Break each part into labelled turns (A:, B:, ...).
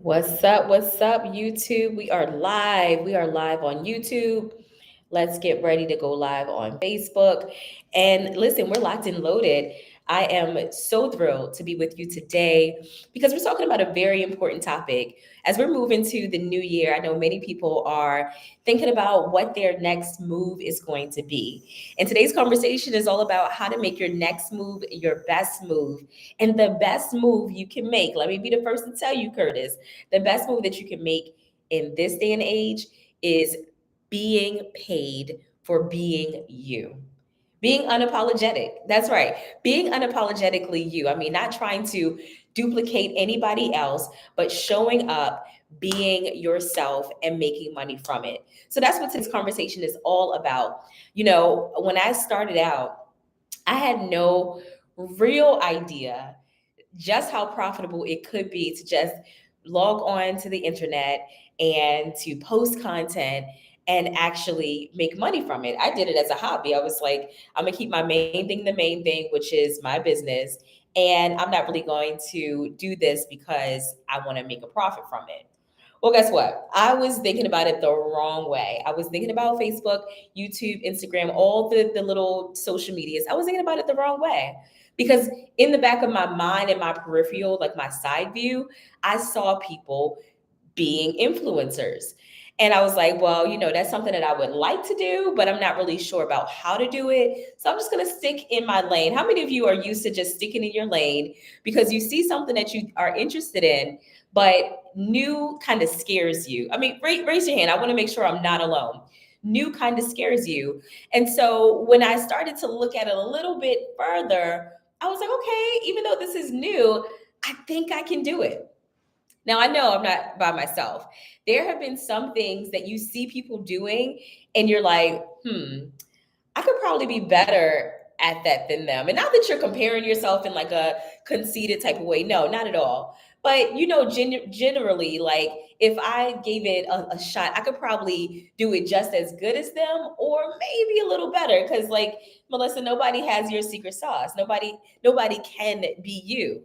A: What's up, YouTube? We are live. We are live on YouTube. Let's get ready to go live on Facebook. And listen, we're locked and loaded. I am so thrilled to be with you today because we're talking about a very important topic. As we're moving to the new year, I know many people are thinking about what their next move is going to be. And today's conversation is all about how to make your next move your best move. And the best move you can make, let me be the first to tell you, Curtis, the best move that you can make in this day and age is being paid for being you. Being unapologetic. That's right. Being unapologetically you. I mean, not trying to duplicate anybody else, but showing up, being yourself, and making money from it. So that's what today's conversation is all about. When I started out, I had no real idea just how profitable it could be to just log on to the internet and to post content and actually make money from it. I did it as a hobby. I was like, I'm gonna keep my main thing the main thing, which is my business. And I'm not really going to do this because I want to make a profit from it. Well, guess what? I was thinking about it the wrong way. I was thinking about Facebook, YouTube, Instagram, all the little social medias. I was thinking about it the wrong way because in the back of my mind and my peripheral, like my side view, I saw people being influencers. And I was like, well, that's something that I would like to do, but I'm not really sure about how to do it. So I'm just going to stick in my lane. How many of you are used to just sticking in your lane because you see something that you are interested in, but new kind of scares you? I mean, raise your hand. I want to make sure I'm not alone. New kind of scares you. And so when I started to look at it a little bit further, I was like, okay, even though this is new, I think I can do it. Now, I know I'm not by myself. There have been some things that you see people doing, and you're like, I could probably be better at that than them. And not that you're comparing yourself in like a conceited type of way. No, not at all. But generally, like if I gave it a shot, I could probably do it just as good as them, or maybe a little better. Because, like Melissa, nobody has your secret sauce. Nobody can be you.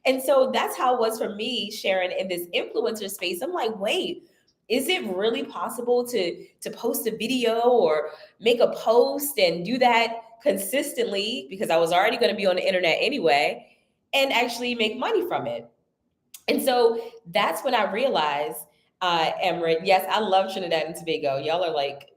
A: And so that's how it was for me, Sharon, in this influencer space. I'm like, wait, is it really possible to post a video or make a post and do that consistently, because I was already going to be on the internet anyway, and actually make money from it? And so that's when I realized, Emirates, yes, I love Trinidad and Tobago. Y'all are like,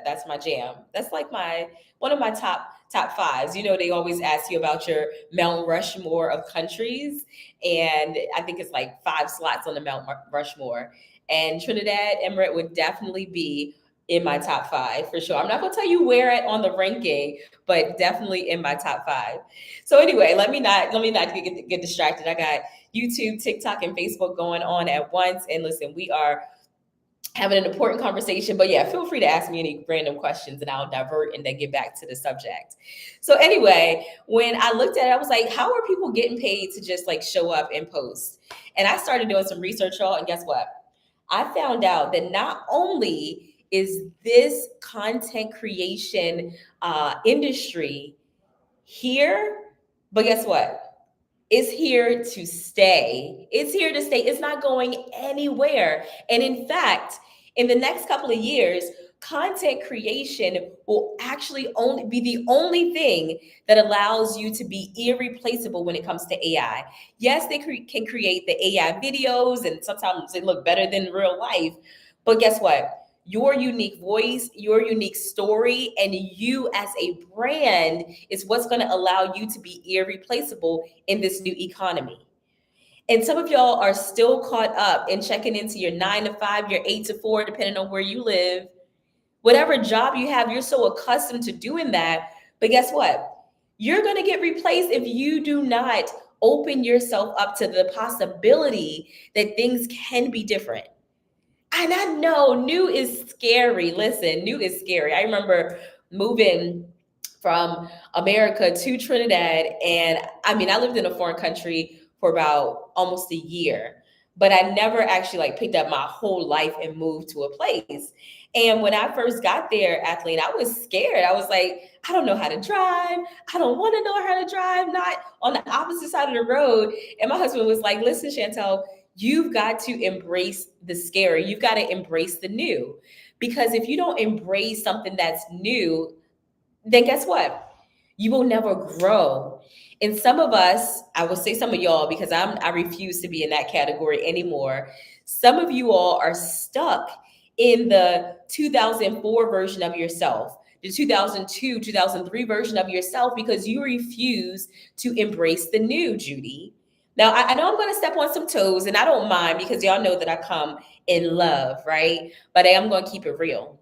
A: that's my jam. That's like my one of my top fives. They always ask you about your Mount Rushmore of countries, and I think it's like 5 slots on the Mount Rushmore. And Trinidad Emirate would definitely be in my top five for sure. I'm not gonna tell you where it on the ranking, but definitely in my top five. So anyway, let me not get distracted. I got YouTube, TikTok, and Facebook going on at once. And listen, we are having an important conversation. But yeah, feel free to ask me any random questions and I'll divert and then get back to the subject. So anyway, when I looked at it, I was like, how are people getting paid to just like show up and post? And I started doing some research, y'all. And guess what? I found out that not only is this content creation industry here, but guess what? It's here to stay. It's here to stay. It's not going anywhere. And in fact, in the next couple of years, content creation will actually only be the only thing that allows you to be irreplaceable when it comes to AI. Yes, they can create the AI videos, and sometimes they look better than real life. But guess what? Your unique voice, your unique story, and you as a brand is what's going to allow you to be irreplaceable in this new economy. And some of y'all are still caught up in checking into your 9 to 5, your 8 to 4, depending on where you live. Whatever job you have, you're so accustomed to doing that. But guess what? You're going to get replaced if you do not open yourself up to the possibility that things can be different. And I know new is scary. Listen, new is scary. I remember moving from America to Trinidad. And I mean, I lived in a foreign country for about almost a year, but I never actually like picked up my whole life and moved to a place. And when I first got there, Athleen, I was scared. I was like, I don't know how to drive. I don't want to know how to drive, not on the opposite side of the road. And my husband was like, listen, Chantel, You've got to embrace the scary. You've got to embrace the new. Because if you don't embrace something that's new, then guess what? You will never grow. And some of us, I will say some of y'all because I refuse to be in that category anymore. Some of you all are stuck in the 2004 version of yourself, the 2002, 2003 version of yourself because you refuse to embrace the new, Judy. Now, I know I'm going to step on some toes and I don't mind because y'all know that I come in love, right? But I am going to keep it real.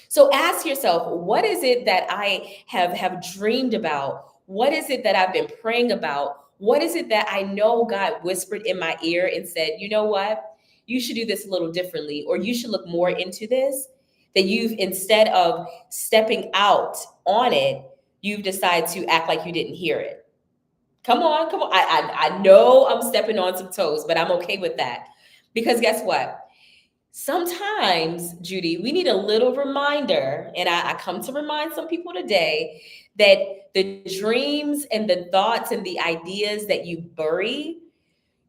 A: So ask yourself, what is it that I have dreamed about? What is it that I've been praying about? What is it that I know God whispered in my ear and said, you know what? You should do this a little differently, or you should look more into this. That you've, instead of stepping out on it, you've decided to act like you didn't hear it. Come on, come on. I know I'm stepping on some toes, but I'm okay with that. Because guess what? Sometimes, Judy, we need a little reminder, and I come to remind some people today that the dreams and the thoughts and the ideas that you bury,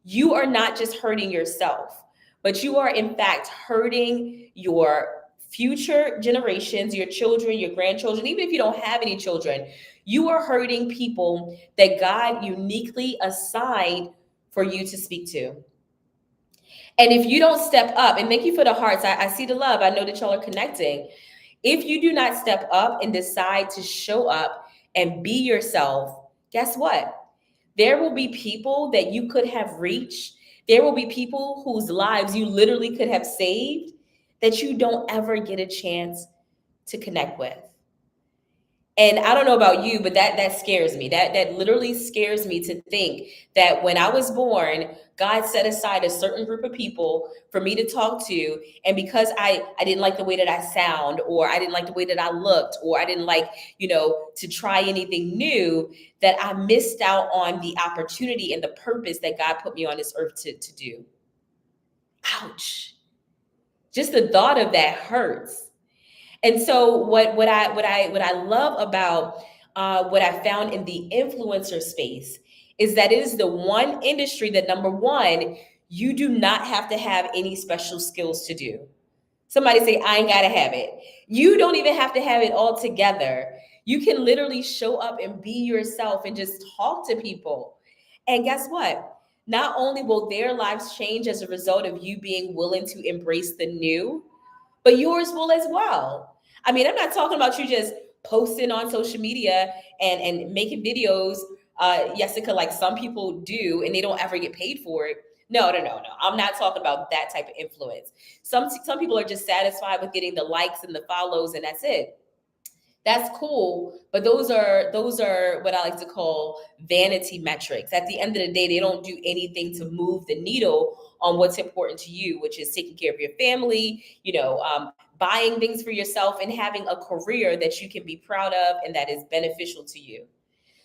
A: you are not just hurting yourself, but you are in fact hurting your future generations, your children, your grandchildren, even if you don't have any children, you are hurting people that God uniquely assigned for you to speak to. And if you don't step up, and thank you for the hearts, I see the love. I know that y'all are connecting. If you do not step up and decide to show up and be yourself, guess what? There will be people that you could have reached. There will be people whose lives you literally could have saved that you don't ever get a chance to connect with. And I don't know about you, but that scares me. That literally scares me to think that when I was born, God set aside a certain group of people for me to talk to, and because I didn't like the way that I sound, or I didn't like the way that I looked, or I didn't like, to try anything new, that I missed out on the opportunity and the purpose that God put me on this earth to do. Ouch. Just the thought of that hurts. And so what I love about what I found in the influencer space is that it is the one industry that, number one, you do not have to have any special skills to do. Somebody say, I ain't gotta have it. You don't even have to have it all together. You can literally show up and be yourself and just talk to people. And guess what? Not only will their lives change as a result of you being willing to embrace the new, but yours will as well. I mean, I'm not talking about you just posting on social media and making videos, Jessica, like some people do, and they don't ever get paid for it. No. I'm not talking about that type of influence. Some people are just satisfied with getting the likes and the follows, and that's it. That's cool, but those are what I like to call vanity metrics. At the end of the day, they don't do anything to move the needle on what's important to you, which is taking care of your family, buying things for yourself, and having a career that you can be proud of and that is beneficial to you.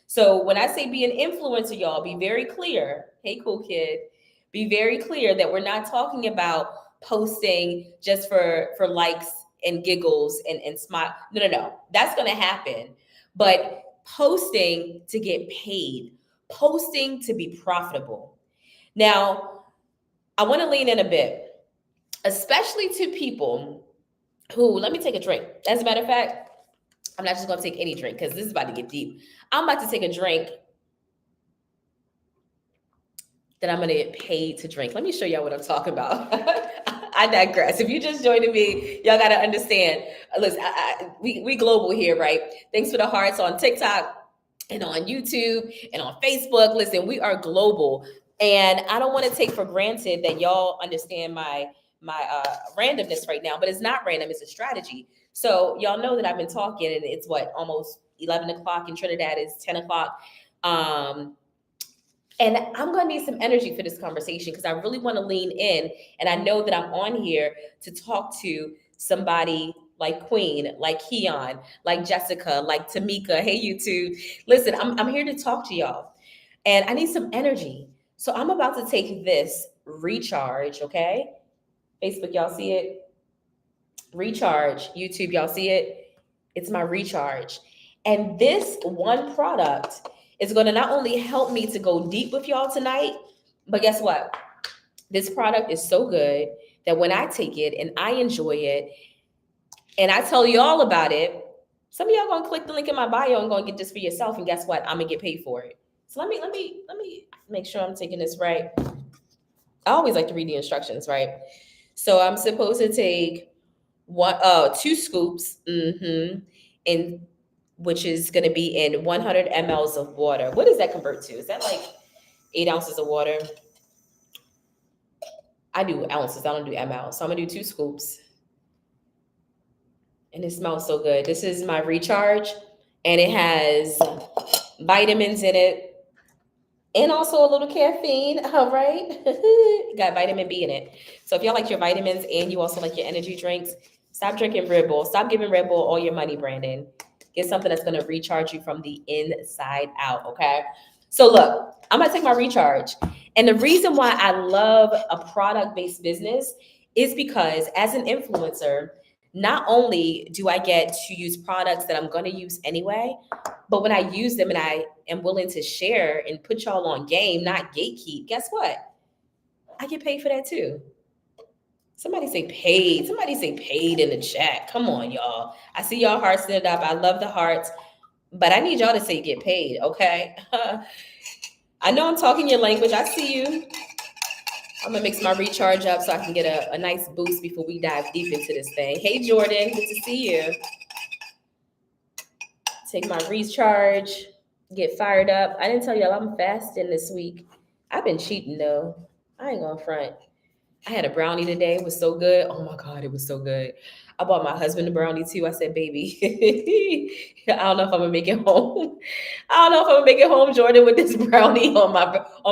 A: So when I say be an influencer, y'all, be very clear. Hey, cool kid, be very clear that we're not talking about posting just for likes and giggles and smile. No. That's going to happen. But posting to get paid, posting to be profitable. Now, I want to lean in a bit, especially to people who, let me take a drink. As a matter of fact, I'm not just going to take any drink because this is about to get deep. I'm about to take a drink that I'm going to get paid to drink. Let me show y'all what I'm talking about. I digress. If you just joining me, y'all got to understand. Listen, we global here, right? Thanks for the hearts on TikTok and on YouTube and on Facebook. Listen, we are global. And I don't want to take for granted that y'all understand my randomness right now, but it's not random. It's a strategy. So y'all know that I've been talking, and it's almost 11 o'clock in Trinidad. It's 10 o'clock. And I'm going to need some energy for this conversation because I really want to lean in. And I know that I'm on here to talk to somebody like Queen, like Keon, like Jessica, like Tamika. Hey, YouTube. Listen, I'm here to talk to y'all. And I need some energy. So I'm about to take this recharge, okay? Facebook, y'all see it? Recharge. YouTube, y'all see it? It's my recharge. And this one product is going to not only help me to go deep with y'all tonight, but guess what? This product is so good that when I take it and I enjoy it and I tell you all about it, some of y'all gonna click the link in my bio and gonna get this for yourself. And guess what? I'm gonna get paid for it. So let me make sure I'm taking this right. I always like to read the instructions, right? So I'm supposed to take two scoops, and which is going to be in 100 mLs of water. What does that convert to? Is that like 8 ounces of water? I do ounces. I don't do ml. So I'm gonna do 2 scoops, and it smells so good. This is my recharge, and it has vitamins in it, and also a little caffeine. All right, got vitamin B in it. So if y'all like your vitamins and you also like your energy drinks, stop drinking Red Bull. Stop giving Red Bull all your money, Brandon. Get something that's gonna recharge you from the inside out. Okay. So look, I'm gonna take my recharge. And the reason why I love a product-based business is because as an influencer, not only do I get to use products that I'm gonna use anyway, but when I use them and I am willing to share and put y'all on game, not gatekeep, guess what? I get paid for that too. Somebody say paid. Somebody say paid in the chat. Come on, y'all. I see y'all hearts lit up. I love the hearts, but I need y'all to say get paid, okay? I know I'm talking your language. I see you. I'm gonna mix my recharge up so I can get a nice boost before we dive deep into this thing. Hey, Jordan, good to see you. Take my recharge, get fired up. I didn't tell y'all I'm fasting this week. I've been cheating though. I ain't gonna front. I had a brownie today. It was so good. Oh my God, it was so good. I bought my husband a brownie too. I said, baby, I don't know if I'm gonna make it home. I don't know if I'm gonna make it home, Jordan, with this brownie on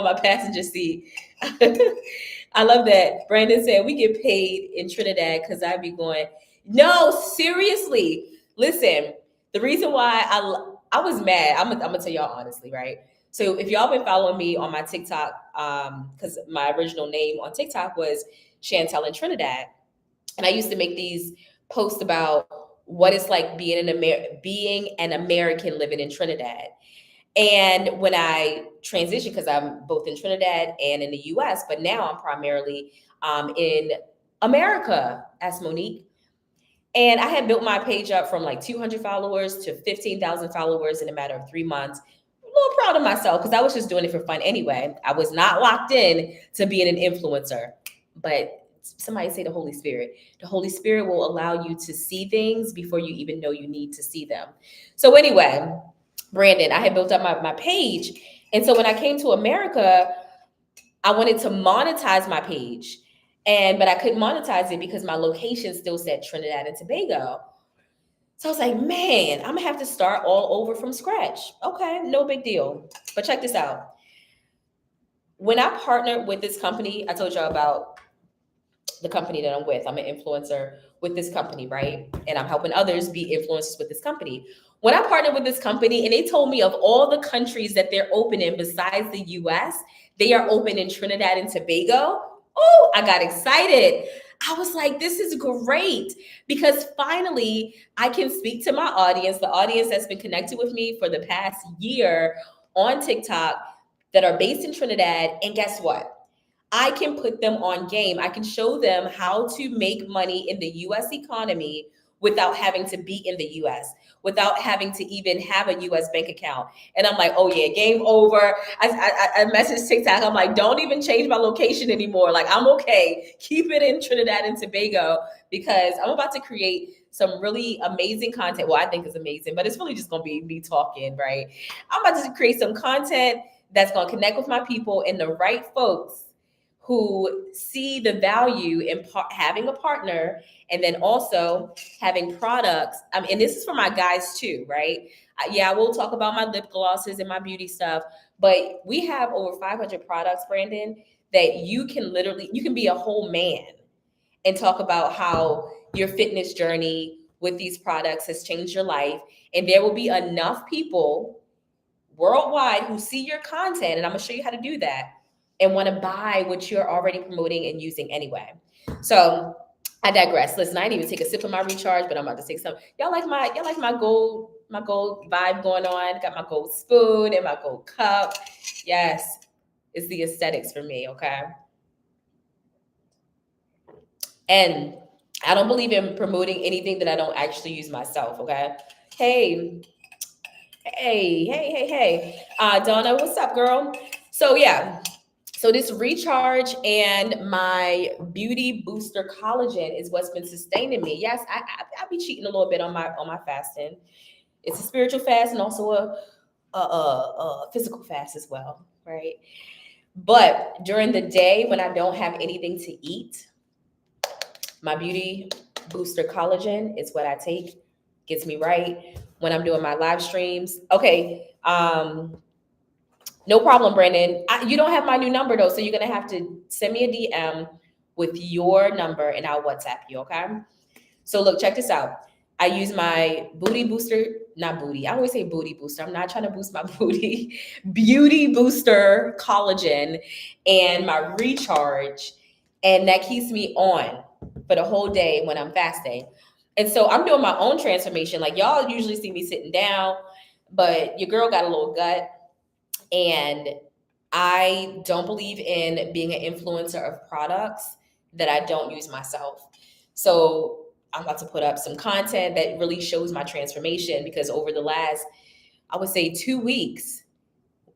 A: my passenger seat. I love that. Brandon said we get paid in Trinidad because I be going, no, seriously. Listen, the reason why I was mad, I'm gonna tell y'all honestly, right? So if y'all been following me on my TikTok, because my original name on TikTok was Chantel in Trinidad, and I used to make these posts about what it's like being an American living in Trinidad. And when I transitioned, because I'm both in Trinidad and in the US, but now I'm primarily in America as Monique. And I had built my page up from like 200 followers to 15,000 followers in a matter of 3 months. A little proud of myself because I was just doing it for fun anyway. I was not locked in to being an influencer. But somebody say the Holy Spirit. The Holy Spirit will allow you to see things before you even know you need to see them. So anyway, Brandon, I had built up my page. And so when I came to America, I wanted to monetize my page. But I couldn't monetize it because my location still said Trinidad and Tobago. So I was like, man, I'm gonna have to start all over from scratch. Okay, no big deal. But check this out. When I partnered with this company, I told y'all about the company that I'm with. I'm an influencer with this company, right? And I'm helping others be influencers with this company. When I partnered with this company and they told me of all the countries that they're open in besides the US, they are open in Trinidad and Tobago. Oh, I got excited. I was like, this is great because finally I can speak to my audience, the audience that's been connected with me for the past year on TikTok that are based in Trinidad. And guess what? I can put them on game. I can show them how to make money in the US economy without having to be in the US, without having to even have a US bank account. And I'm like, oh yeah, game over. I messaged TikTok. I'm like, don't even change my location anymore. Like, I'm okay. Keep it in Trinidad and Tobago because I'm about to create some really amazing content. Well, I think it's amazing, but it's really just going to be me talking, right? I'm about to create some content that's going to connect with my people and the right folks who see the value in having a partner and then also having products. And this is for my guys too, right? Yeah, I will talk about my lip glosses and my beauty stuff, but we have over 500 products, Brandon, that you can be a whole man and talk about how your fitness journey with these products has changed your life. And there will be enough people worldwide who see your content, and I'm gonna show you how to do that, and want to buy what you're already promoting and using anyway. So I digress. Listen, I didn't even take a sip of my recharge, but I'm about to take some. Y'all like my gold vibe going on. Got my gold spoon and my gold cup. Yes, it's the aesthetics for me, okay? And I don't believe in promoting anything that I don't actually use myself. Okay. Hey, hey. Donna, what's up, girl? So yeah. So this recharge and my beauty booster collagen is what's been sustaining me. Yes, I be cheating a little bit on my fasting. It's a spiritual fast and also a physical fast as well, right? But during the day when I don't have anything to eat, my beauty booster collagen is what I take. Gets me right when I'm doing my live streams. Okay, no problem, Brandon. You don't have my new number though, so you're gonna have to send me a DM with your number and I'll WhatsApp you. Okay. So look, check this out. I use my booty booster, not booty. I always say booty booster. I'm not trying to boost my booty. Beauty booster collagen and my recharge, and that keeps me on for the whole day when I'm fasting. And so I'm doing my own transformation. Like y'all usually see me sitting down, but your girl got a little gut, and I don't believe in being an influencer of products that I don't use myself. So I'm about to put up some content that really shows my transformation, because over the last, I would say 2 weeks,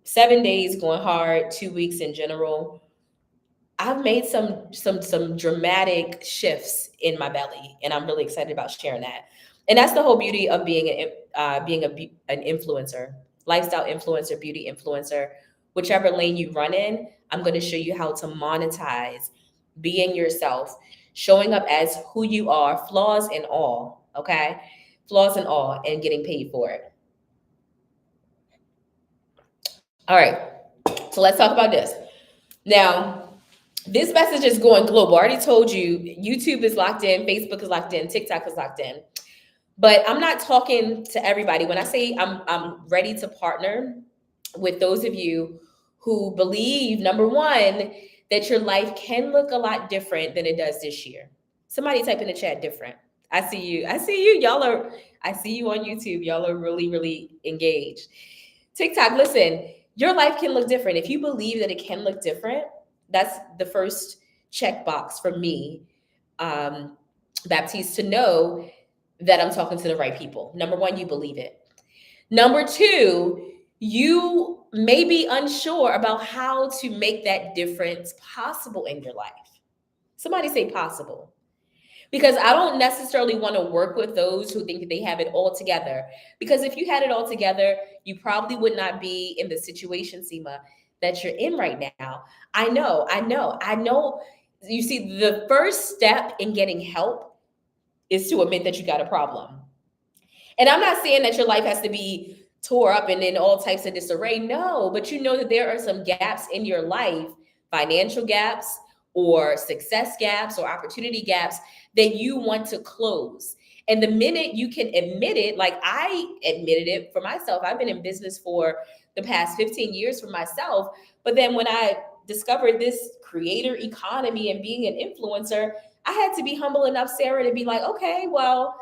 A: 7 days going hard, 2 weeks in general, I've made some dramatic shifts in my belly, and I'm really excited about sharing that. And that's the whole beauty of an influencer, lifestyle influencer, beauty influencer, whichever lane you run in. I'm going to show you how to monetize being yourself, showing up as who you are, flaws and all. Okay, flaws and all, and getting paid for it. All right, so let's talk about this now. This message is going global. I already told you YouTube is locked in, Facebook is locked in, TikTok is locked in. But I'm not talking to everybody. When I say I'm ready to partner with those of you who believe, number one, that your life can look a lot different than it does this year. Somebody type in the chat different. I see you. I see you. I see you on YouTube. Y'all are really, really engaged. TikTok, listen, your life can look different. If you believe that it can look different, that's the first checkbox for me, Baptiste, to know that I'm talking to the right people. Number one, you believe it. Number two, you may be unsure about how to make that difference possible in your life. Somebody say possible. Because I don't necessarily want to work with those who think that they have it all together. Because if you had it all together, you probably would not be in the situation, Seema, that you're in right now. I know. You see, the first step in getting help is to admit that you got a problem. And I'm not saying that your life has to be tore up and in all types of disarray. No, but you know that there are some gaps in your life, financial gaps or success gaps or opportunity gaps that you want to close. And the minute you can admit it, like I admitted it for myself, I've been in business for the past 15 years for myself. But then when I discovered this creator economy and being an influencer, I had to be humble enough, Sarah, to be like, okay, well,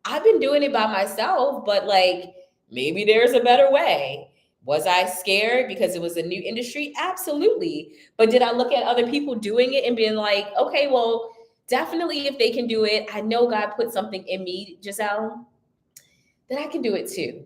A: I've been doing it by myself, but like maybe there's a better way. Was I scared because it was a new industry? Absolutely. But did I look at other people doing it and being like, okay, well, definitely if they can do it, I know God put something in me, Giselle, that I can do it too.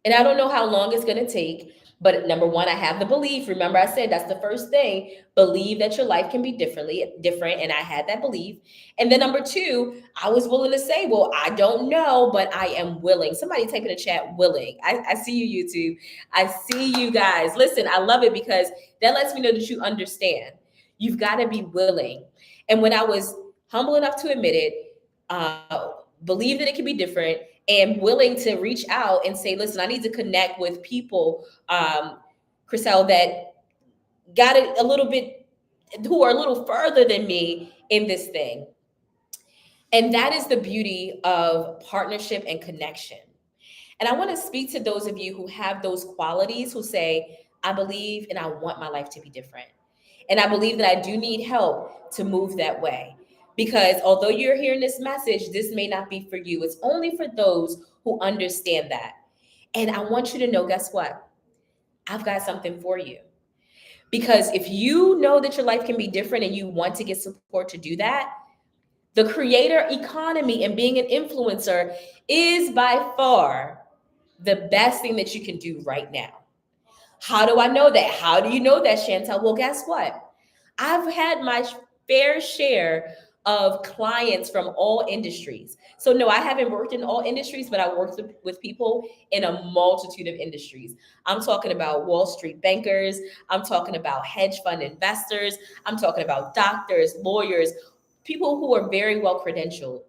A: And I don't know how long it's going to take. But number one, I have the belief. Remember, I said that's the first thing. Believe that your life can be different. And I had that belief. And then number two, I was willing to say, well, I don't know, but I am willing. Somebody type in the chat, willing. I see you, YouTube. I see you guys. Listen, I love it because that lets me know that you understand. You've got to be willing. And when I was humble enough to admit it, believe that it can be different, and willing to reach out and say, listen, I need to connect with people, Chriselle, that got it a little bit, who are a little further than me in this thing. And that is the beauty of partnership and connection. And I want to speak to those of you who have those qualities, who say, I believe and I want my life to be different. And I believe that I do need help to move that way. Because although you're hearing this message, this may not be for you. It's only for those who understand that. And I want you to know, guess what? I've got something for you. Because if you know that your life can be different and you want to get support to do that, The creator economy and being an influencer is by far the best thing that you can do right now. How do I know that? How do you know that, Chantel? Well, guess what? I've had my fair share of clients from all industries. So, no, I haven't worked in all industries, but I worked with people in a multitude of industries. I'm talking about Wall Street bankers. I'm talking about hedge fund investors. I'm talking about doctors, lawyers, people who are very well credentialed.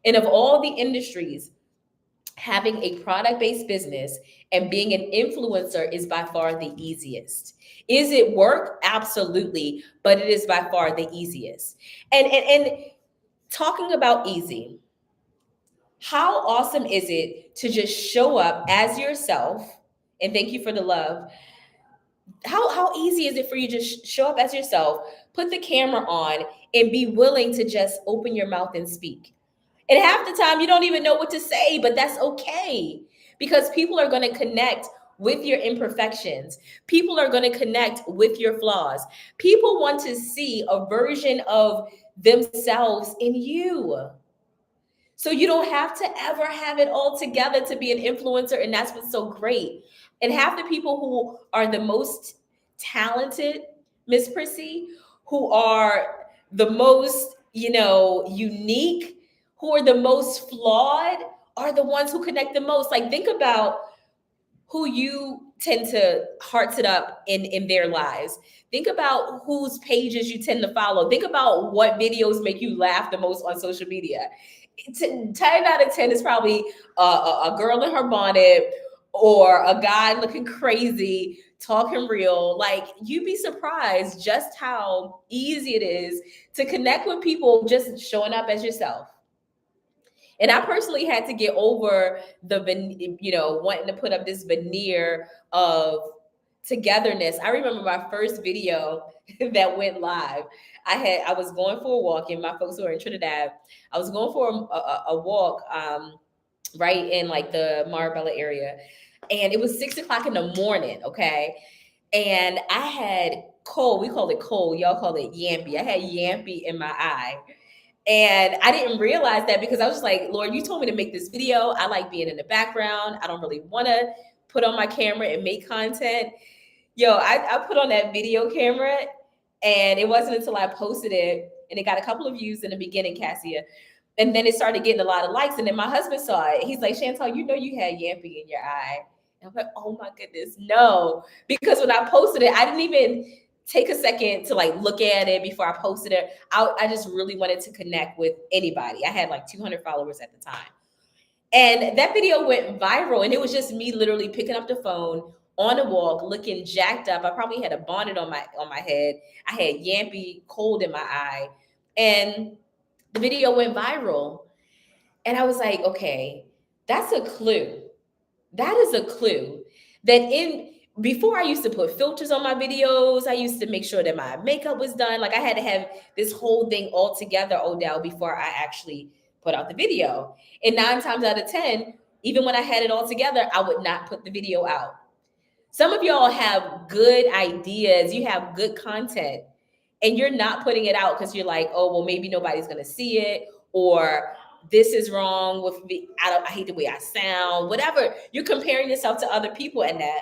A: And of all the industries, having a product based business and being an influencer is by far the easiest. Is it work? Absolutely, but it is by far the easiest. And talking about easy, how awesome is it to just show up as yourself? And thank you for the love. How easy is it for you to just show up as yourself, put the camera on, and be willing to just open your mouth and speak? And half the time, you don't even know what to say, but that's okay because people are going to connect with your imperfections. People are going to connect with your flaws. People want to see a version of themselves in you. So you don't have to ever have it all together to be an influencer. And that's what's so great. And half the people who are the most talented, Miss Prissy, who are the most, unique, who are the most flawed, are the ones who connect the most. Like, think about who you tend to hearts it up in their lives. Think about whose pages you tend to follow. Think about what videos make you laugh the most on social media. 10 out of 10 is probably a girl in her bonnet or a guy looking crazy, talking real. Like, you'd be surprised just how easy it is to connect with people just showing up as yourself. And I personally had to get over wanting to put up this veneer of togetherness. I remember my first video that went live. I was going for a walk, and my folks who are in Trinidad, I was going for a walk right in like the Marbella area. And it was 6 o'clock in the morning, okay? And I had coal, we call it coal, y'all call it yampy. I had yampy in my eye. And I didn't realize that because I was just like, Lord, you told me to make this video. I like being in the background. I don't really want to put on my camera and make content. I put on that video camera, and it wasn't until I posted it, and it got a couple of views in the beginning, Cassia. And then it started getting a lot of likes. And then my husband saw it. He's like, Chantal, you had yampy in your eye. And I'm like, oh my goodness, no. Because when I posted it, I didn't even take a second to like look at it before I posted it. I just really wanted to connect with anybody. I had like 200 followers at the time. And that video went viral, and it was just me literally picking up the phone on a walk, looking jacked up. I probably had a bonnet on my head. I had yampy cold in my eye, and the video went viral. And I was like, okay, that's a clue. That is a clue that before I used to put filters on my videos. I used to make sure that my makeup was done. Like, I had to have this whole thing all together, Odell, before I actually put out the video. And 9 times out of 10, even when I had it all together, I would not put the video out. Some of y'all have good ideas. You have good content, and you're not putting it out because you're like, oh, well, maybe nobody's going to see it, or this is wrong with me. I hate the way I sound, whatever. You're comparing yourself to other people and that.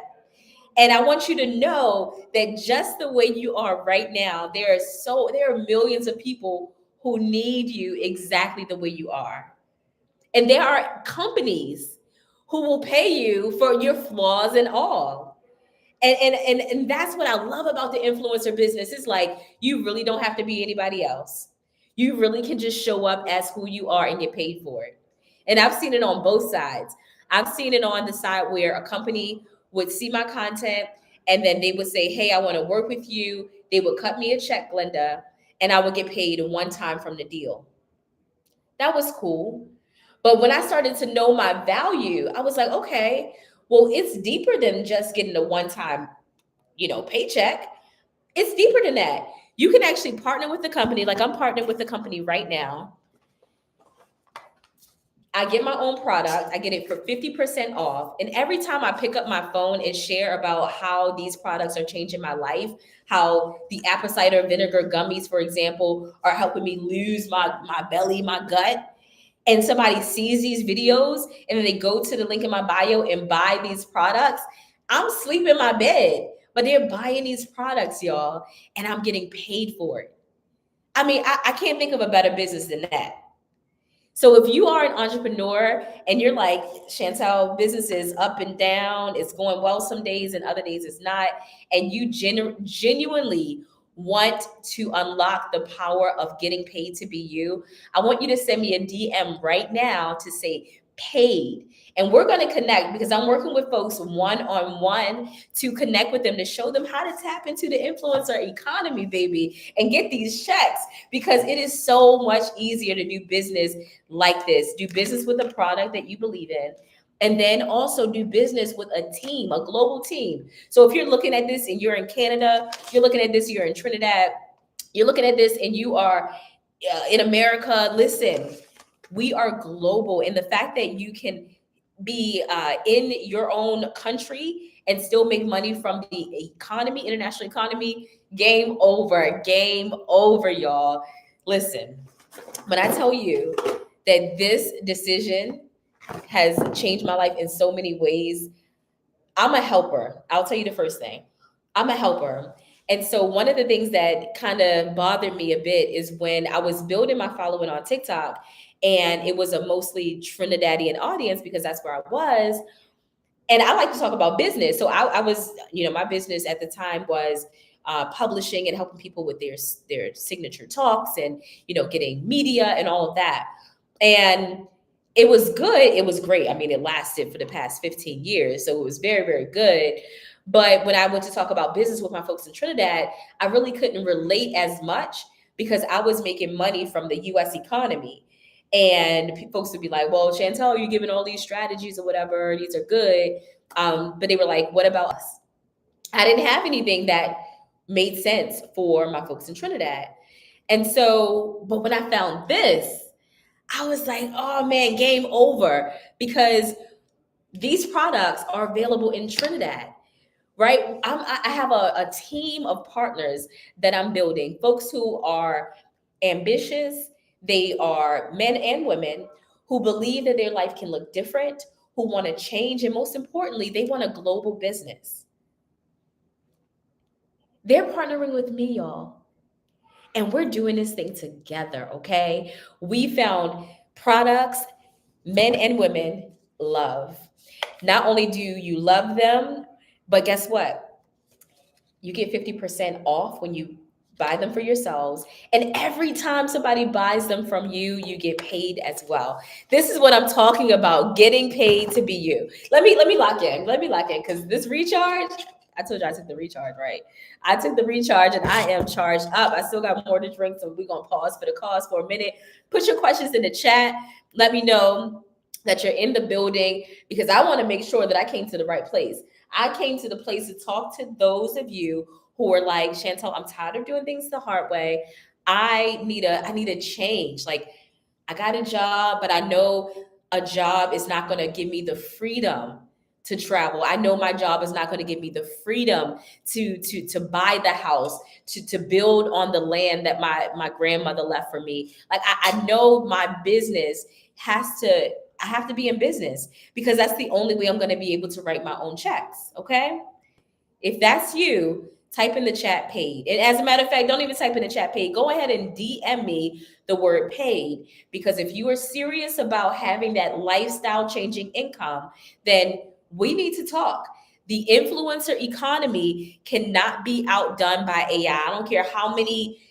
A: And I want you to know that just the way you are right now, there are millions of people who need you exactly the way you are. And there are companies who will pay you for your flaws and all. And that's what I love about the influencer business. It's like, you really don't have to be anybody else. You really can just show up as who you are and get paid for it. And I've seen it on both sides. I've seen it on the side where a company would see my content, and then they would say, hey, I want to work with you. They would cut me a check, Glenda, and I would get paid one time from the deal. That was cool. But when I started to know my value, I was like, okay, well, it's deeper than just getting a one-time, paycheck. It's deeper than that. You can actually partner with the company. Like, I'm partnered with the company right now. I get my own product. I get it for 50% off. And every time I pick up my phone and share about how these products are changing my life, how the apple cider vinegar gummies, for example, are helping me lose my belly, my gut, and somebody sees these videos and then they go to the link in my bio and buy these products, I'm sleeping in my bed, but they're buying these products, y'all, and I'm getting paid for it. I mean, I can't think of a better business than that. So if you are an entrepreneur and you're like, Chantel, business is up and down, it's going well some days and other days it's not, and you genuinely want to unlock the power of getting paid to be you, I want you to send me a DM right now to say paid. And we're going to connect because I'm working with folks one on one to connect with them to show them how to tap into the influencer economy, baby, and get these checks because it is so much easier to do business like this. Do business with a product that you believe in. And then also do business with a team, a global team. So if you're looking at this and you're in Canada, you're looking at this, you're in Trinidad, you're looking at this and you are in America, listen, we are global. And the fact that you can be in your own country and still make money from the economy, international economy, game over, y'all. Listen, when I tell you that this decision has changed my life in so many ways, I'm a helper. I'll tell you the first thing. I'm a helper. And so one of the things that kind of bothered me a bit is when I was building my following on TikTok and it was a mostly Trinidadian audience because that's where I was. And I like to talk about business. So I was, my business at the time was publishing and helping people with their signature talks and, getting media and all of that. And it was good. It was great. I mean, it lasted for the past 15 years. So it was very, very good. But when I went to talk about business with my folks in Trinidad, I really couldn't relate as much because I was making money from the US economy. And folks would be like, well, Chantel, you're giving all these strategies or whatever. These are good. But they were like, what about us? I didn't have anything that made sense for my folks in Trinidad. And so, but when I found this, I was like, oh man, game over because these products are available in Trinidad, right? I have a team of partners that I'm building, folks who are ambitious, they are men and women who believe that their life can look different, who want to change, and most importantly, they want a global business. They're partnering with me, y'all. And we're doing this thing together, okay? We found products men and women love. Not only do you love them, but guess what? You get 50% off when you buy them for yourselves. And every time somebody buys them from you, you get paid as well. This is what I'm talking about, getting paid to be you. Let me lock in. Let me lock in because this recharge, I told you I took the recharge, right? I took the recharge and I am charged up. I still got more to drink, so we're gonna pause for the cause for a minute. Put your questions in the chat. Let me know that you're in the building because I want to make sure that I came to the right place. I came to the place to talk to those of you who are like, Chantel, I'm tired of doing things the hard way. I need a change. Like I got a job, but I know a job is not going to give me the freedom to travel. I know my job is not going to give me the freedom to buy the house, to build on the land that my grandmother left for me. Like I know my business I have to be in business because that's the only way I'm going to be able to write my own checks. Okay. If that's you, type in the chat paid. And as a matter of fact, don't even type in the chat paid. Go ahead and DM me the word paid because if you are serious about having that lifestyle changing income, then we need to talk. The influencer economy cannot be outdone by AI. I don't care how many,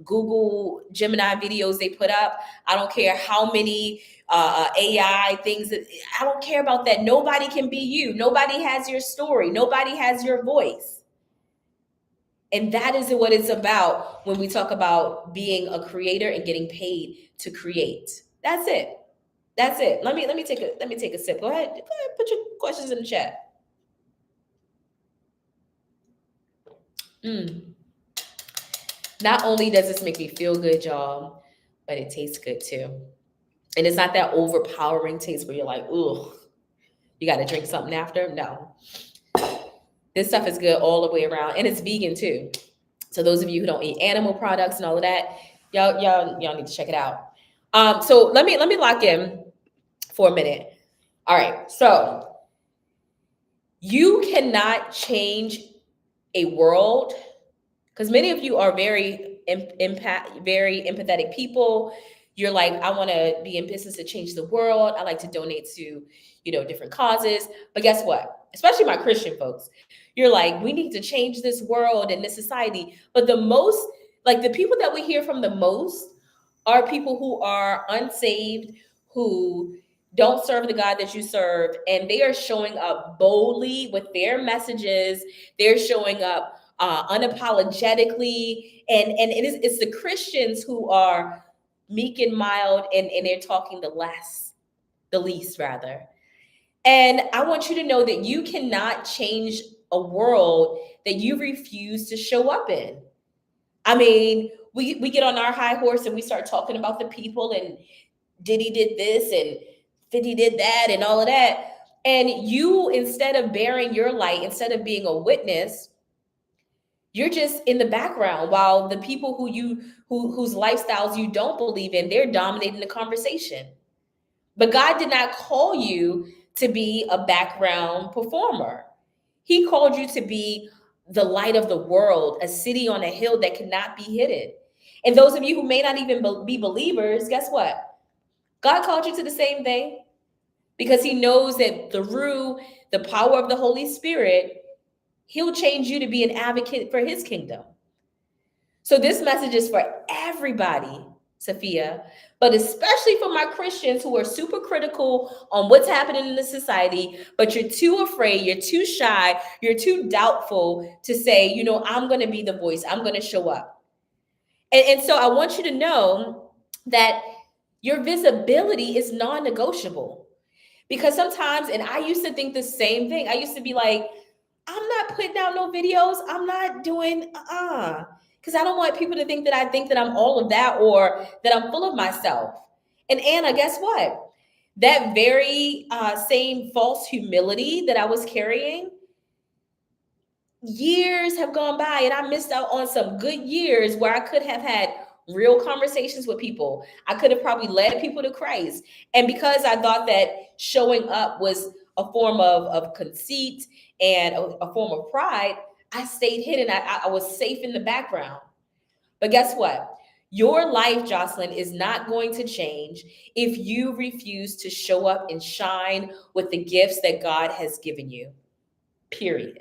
A: Google Gemini videos they put up. I don't care how many AI things that I don't care about that. Nobody can be you. Nobody has your story. Nobody has your voice. And that is what it's about when we talk about being a creator and getting paid to create. That's it. That's it. Let me take a sip. Go ahead. Put your questions in the chat. Not only does this make me feel good, y'all, but it tastes good too. And it's not that overpowering taste where you're like, ooh, you got to drink something after. No, this stuff is good all the way around, and it's vegan too. So those of you who don't eat animal products and all of that, y'all need to check it out. So let me lock in for a minute. All right, so you cannot change a world, because many of you are very empathetic people. You're like, I want to be in business to change the world. I like to donate to, different causes. But guess what? Especially my Christian folks, you're like, we need to change this world and this society. But the people that we hear from the most are people who are unsaved, who don't serve the God that you serve, and they are showing up boldly with their messages. They're showing up unapologetically, and it's the Christians who are meek and mild, and they're talking the least rather. And I want you to know that you cannot change a world that you refuse to show up in. I mean, we get on our high horse and we start talking about the people, and Diddy did this and 50 did that and all of that. And you, instead of bearing your light, instead of being a witness, you're just in the background, while the people whose lifestyles you don't believe in, they're dominating the conversation. But God did not call you to be a background performer. He called you to be the light of the world, a city on a hill that cannot be hidden. And those of you who may not even be believers, guess what? God called you to the same thing, because he knows that through the power of the Holy Spirit, he'll change you to be an advocate for his kingdom. So this message is for everybody, Sophia, but especially for my Christians who are super critical on what's happening in the society, but you're too afraid, you're too shy, you're too doubtful to say, I'm going to be the voice, I'm going to show up. And so I want you to know that your visibility is non-negotiable. Because sometimes, and I used to think the same thing, I used to be like, I'm not putting out no videos, I'm not doing, because I don't want people to think that I'm all of that, or that I'm full of myself. And Anna, guess what? That very same false humility that I was carrying, years have gone by, and I missed out on some good years where I could have had real conversations with people. I could have probably led people to Christ. And because I thought that showing up was a form of conceit and a form of pride, I stayed hidden. I was safe in the background. But guess what? Your life, Jocelyn, is not going to change if you refuse to show up and shine with the gifts that God has given you, period.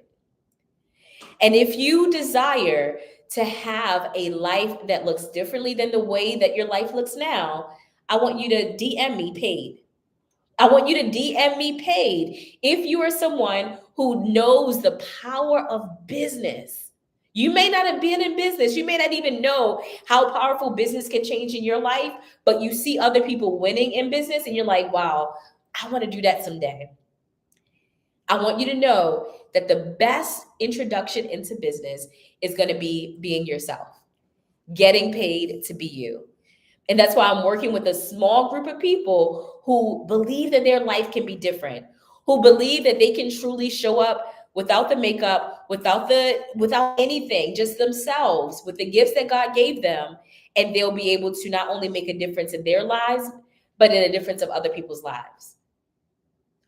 A: And if you desire to have a life that looks differently than the way that your life looks now, I want you to DM me paid. I want you to DM me paid if you are someone who knows the power of business. You may not have been in business. You may not even know how powerful business can change in your life, but you see other people winning in business and you're like, wow, I want to do that someday. I want you to know that the best introduction into business is going to be being yourself, getting paid to be you. And that's why I'm working with a small group of people who believe that their life can be different, who believe that they can truly show up without the makeup, without anything, just themselves, with the gifts that God gave them, and they'll be able to not only make a difference in their lives, but in a difference of other people's lives.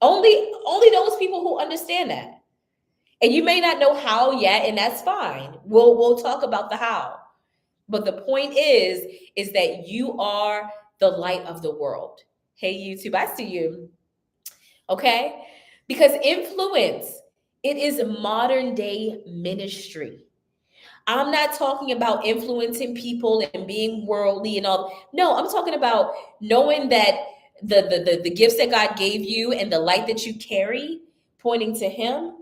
A: Only those people who understand that. And you may not know how yet, and that's fine. We'll talk about the how. But the point is that you are the light of the world. Hey, YouTube, I see you. Okay? Because influence, it is a modern day ministry. I'm not talking about influencing people and being worldly and all. No, I'm talking about knowing that the gifts that God gave you and the light that you carry, pointing to him,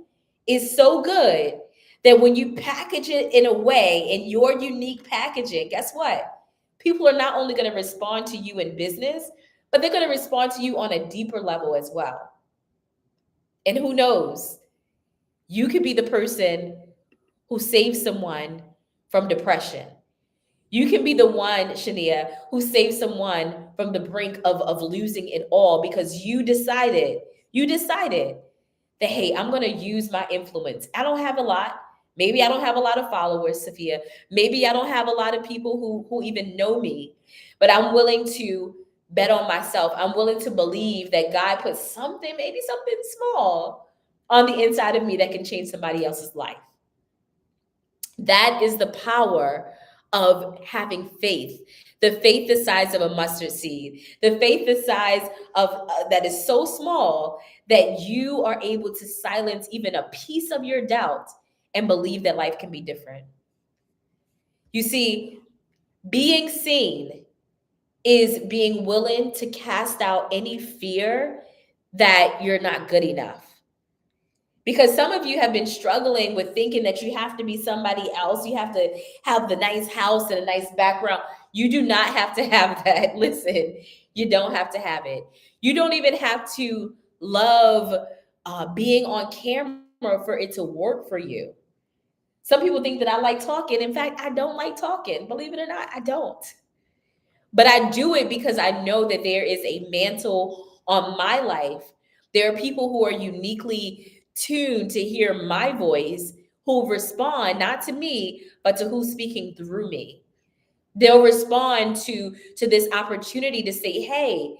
A: is so good that when you package it in a way, in your unique packaging, guess what? People are not only going to respond to you in business, but they're going to respond to you on a deeper level as well. And who knows? You could be the person who saves someone from depression. You can be the one, Shania, who saves someone from the brink of losing it all because you decided that, hey, I'm going to use my influence. I don't have a lot. Maybe I don't have a lot of followers, Sophia. Maybe I don't have a lot of people who even know me, but I'm willing to bet on myself. I'm willing to believe that God put something, maybe something small on the inside of me that can change somebody else's life. That is the power of having faith. The faith the size of a mustard seed. The faith the size of that is so small that you are able to silence even a piece of your doubt and believe that life can be different. You see, being seen is being willing to cast out any fear that you're not good enough. Because some of you have been struggling with thinking that you have to be somebody else. You have to have the nice house and a nice background. You do not have to have that. Listen, you don't have to have it. You don't even have to love being on camera for it to work for you. Some people think that I like talking. In fact, I don't like talking. Believe it or not, I don't. But I do it because I know that there is a mantle on my life. There are people who are uniquely tuned to hear my voice, who respond not to me, but to who's speaking through me. They'll respond to this opportunity to say, hey,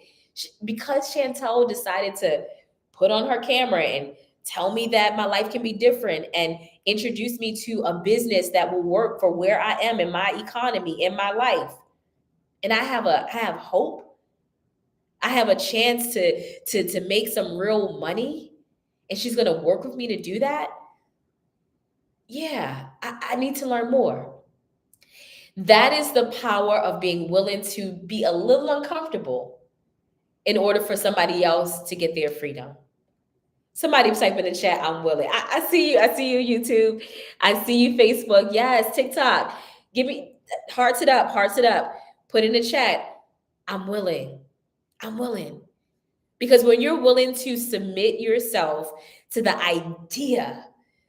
A: because Chantel decided to put on her camera and tell me that my life can be different and introduce me to a business that will work for where I am in my economy, in my life, and I have hope. I have a chance to make some real money, and she's going to work with me to do that. Yeah, I need to learn more. That is the power of being willing to be a little uncomfortable in order for somebody else to get their freedom. Somebody type in the chat, I'm willing. I see you. I see you, YouTube. I see you, Facebook. Yes, TikTok. Give me hearts it up, hearts it up. Put in the chat, I'm willing. I'm willing. Because when you're willing to submit yourself to the idea,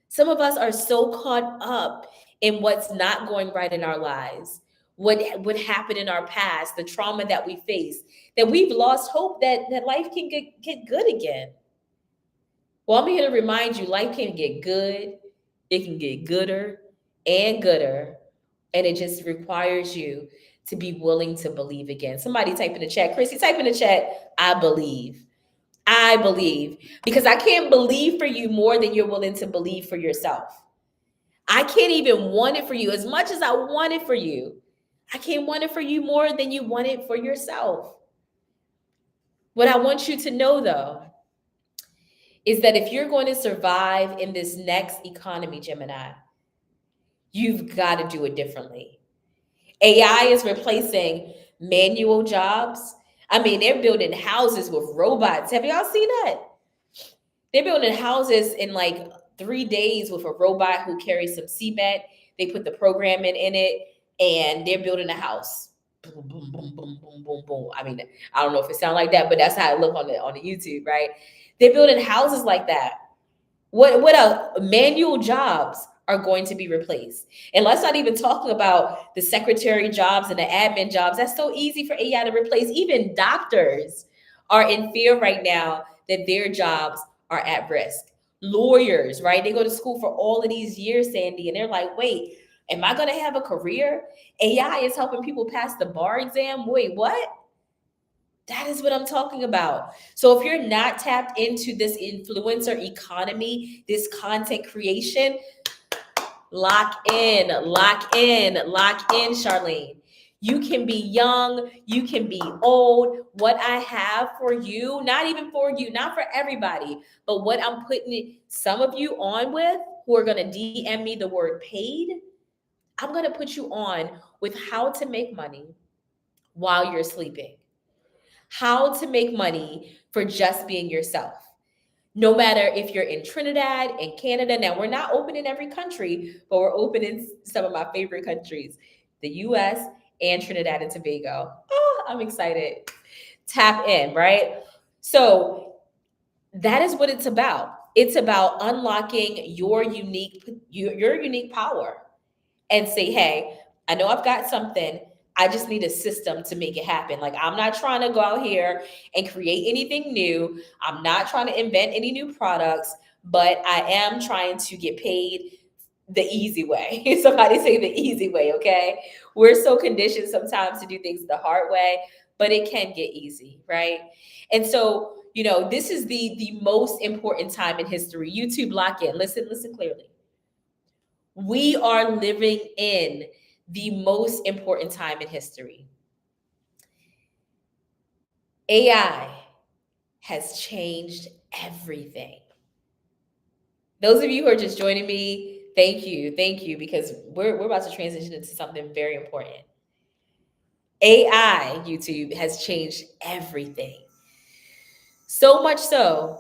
A: some of us are so caught up in what's not going right in our lives, what happened in our past, the trauma that we face, that we've lost hope that life can get good again. Well, I'm here to remind you, life can get good, it can get gooder and gooder, and it just requires you to be willing to believe again. Somebody type in the chat. Chrissy, type in the chat, I believe. I believe. Because I can't believe for you more than you're willing to believe for yourself. I can't even want it for you as much as I want it for you. I can't want it for you more than you want it for yourself. What I want you to know, though, is that if you're going to survive in this next economy, Gemini, you've got to do it differently. AI is replacing manual jobs. I mean, they're building houses with robots. Have y'all seen that? They're building houses in like 3 days with a robot who carries some cement. They put the programming in it, and they're building a house. Boom, boom, boom, boom, boom, boom, boom. I mean, I don't know if it sounds like that, but that's how it look on the YouTube, right? They're building houses like that. What else? Manual jobs are going to be replaced. And let's not even talk about the secretary jobs and the admin jobs. That's so easy for AI to replace. Even doctors are in fear right now that their jobs are at risk. Lawyers, right? They go to school for all of these years, Sandy, and they're like, wait, am I going to have a career? AI is helping people pass the bar exam. Wait, what? That is what I'm talking about. So if you're not tapped into this influencer economy, this content creation, lock in, lock in, lock in, Charlene. You can be young, you can be old. What I have for you, not even for you, not for everybody, but what I'm putting some of you on with who are going to DM me the word paid, I'm going to put you on with how to make money while you're sleeping. How to make money for just being yourself. No matter if you're in Trinidad and Canada. Now, we're not open in every country, but we're open in some of my favorite countries, the US and Trinidad and Tobago. Oh, I'm excited. Tap in, right? So that is what it's about. It's about unlocking your unique power and say, hey, I know I've got something. I just need a system to make it happen. Like, I'm not trying to go out here and create anything new. I'm not trying to invent any new products, but I am trying to get paid the easy way. Somebody say the easy way, okay? We're so conditioned sometimes to do things the hard way, but it can get easy, right? And so, this is the most important time in history. YouTube, lock in. Listen clearly. We are living in the most important time in history. AI has changed everything. Those of you who are just joining me, thank you, because we're about to transition into something very important. AI, YouTube, has changed everything. So much so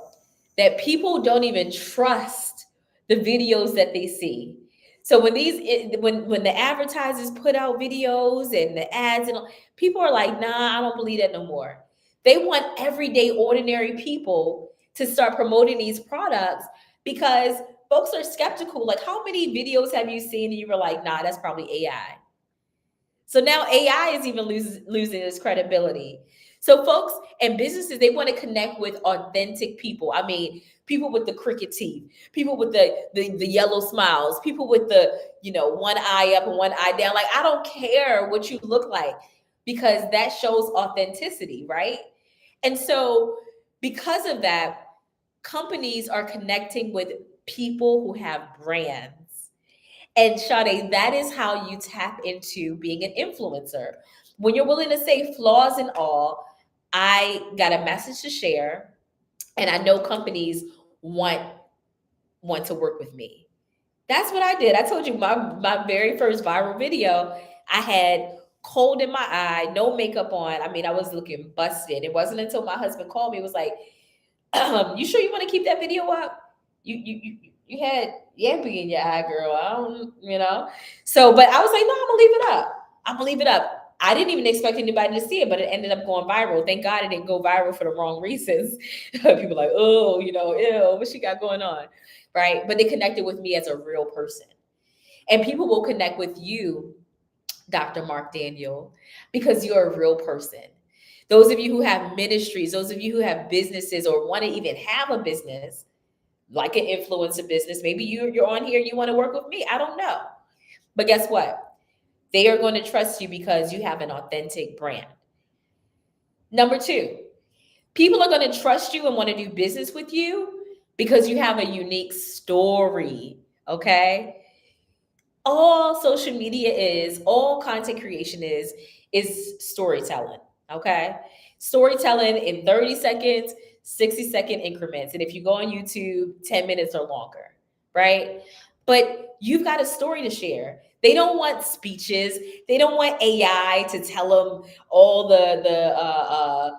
A: that people don't even trust the videos that they see. So when the advertisers put out videos and the ads and people are like, nah, I don't believe that no more. They want everyday ordinary people to start promoting these products because folks are skeptical. Like, how many videos have you seen and you were like, nah, that's probably AI? So now AI is even losing its credibility. So folks and businesses, they want to connect with authentic people. I mean, people with the crooked teeth, people with the yellow smiles, people with the, one eye up and one eye down. Like, I don't care what you look like because that shows authenticity, right? And so because of that, companies are connecting with people who have brands. And Sade, that is how you tap into being an influencer. When you're willing to say flaws and all, I got a message to share, and I know companies want to work with me. That's what I did. I told you my very first viral video, I had cold in my eye, no makeup on. I mean, I was looking busted. It wasn't until my husband called me, it was like, you sure you want to keep that video up? You had yappy in your eye, girl. I don't. So, but I was like, no, I'm gonna leave it up. I'm gonna leave it up. I didn't even expect anybody to see it, but it ended up going viral. Thank God it didn't go viral for the wrong reasons. People like, oh, ew, what she got going on, right? But they connected with me as a real person, and people will connect with you, Dr. Mark Daniel, because you're a real person. Those of you who have ministries, those of you who have businesses or want to even have a business, like an influencer business, maybe you're on here, you want to work with me. I don't know. But guess what? They are going to trust you because you have an authentic brand. Number two, people are going to trust you and want to do business with you because you have a unique story. Okay. All social media all content creation is storytelling. Okay. Storytelling in 30 seconds, 60-second increments. And if you go on YouTube, 10 minutes or longer, right? But you've got a story to share. They don't want speeches. They don't want AI to tell them all the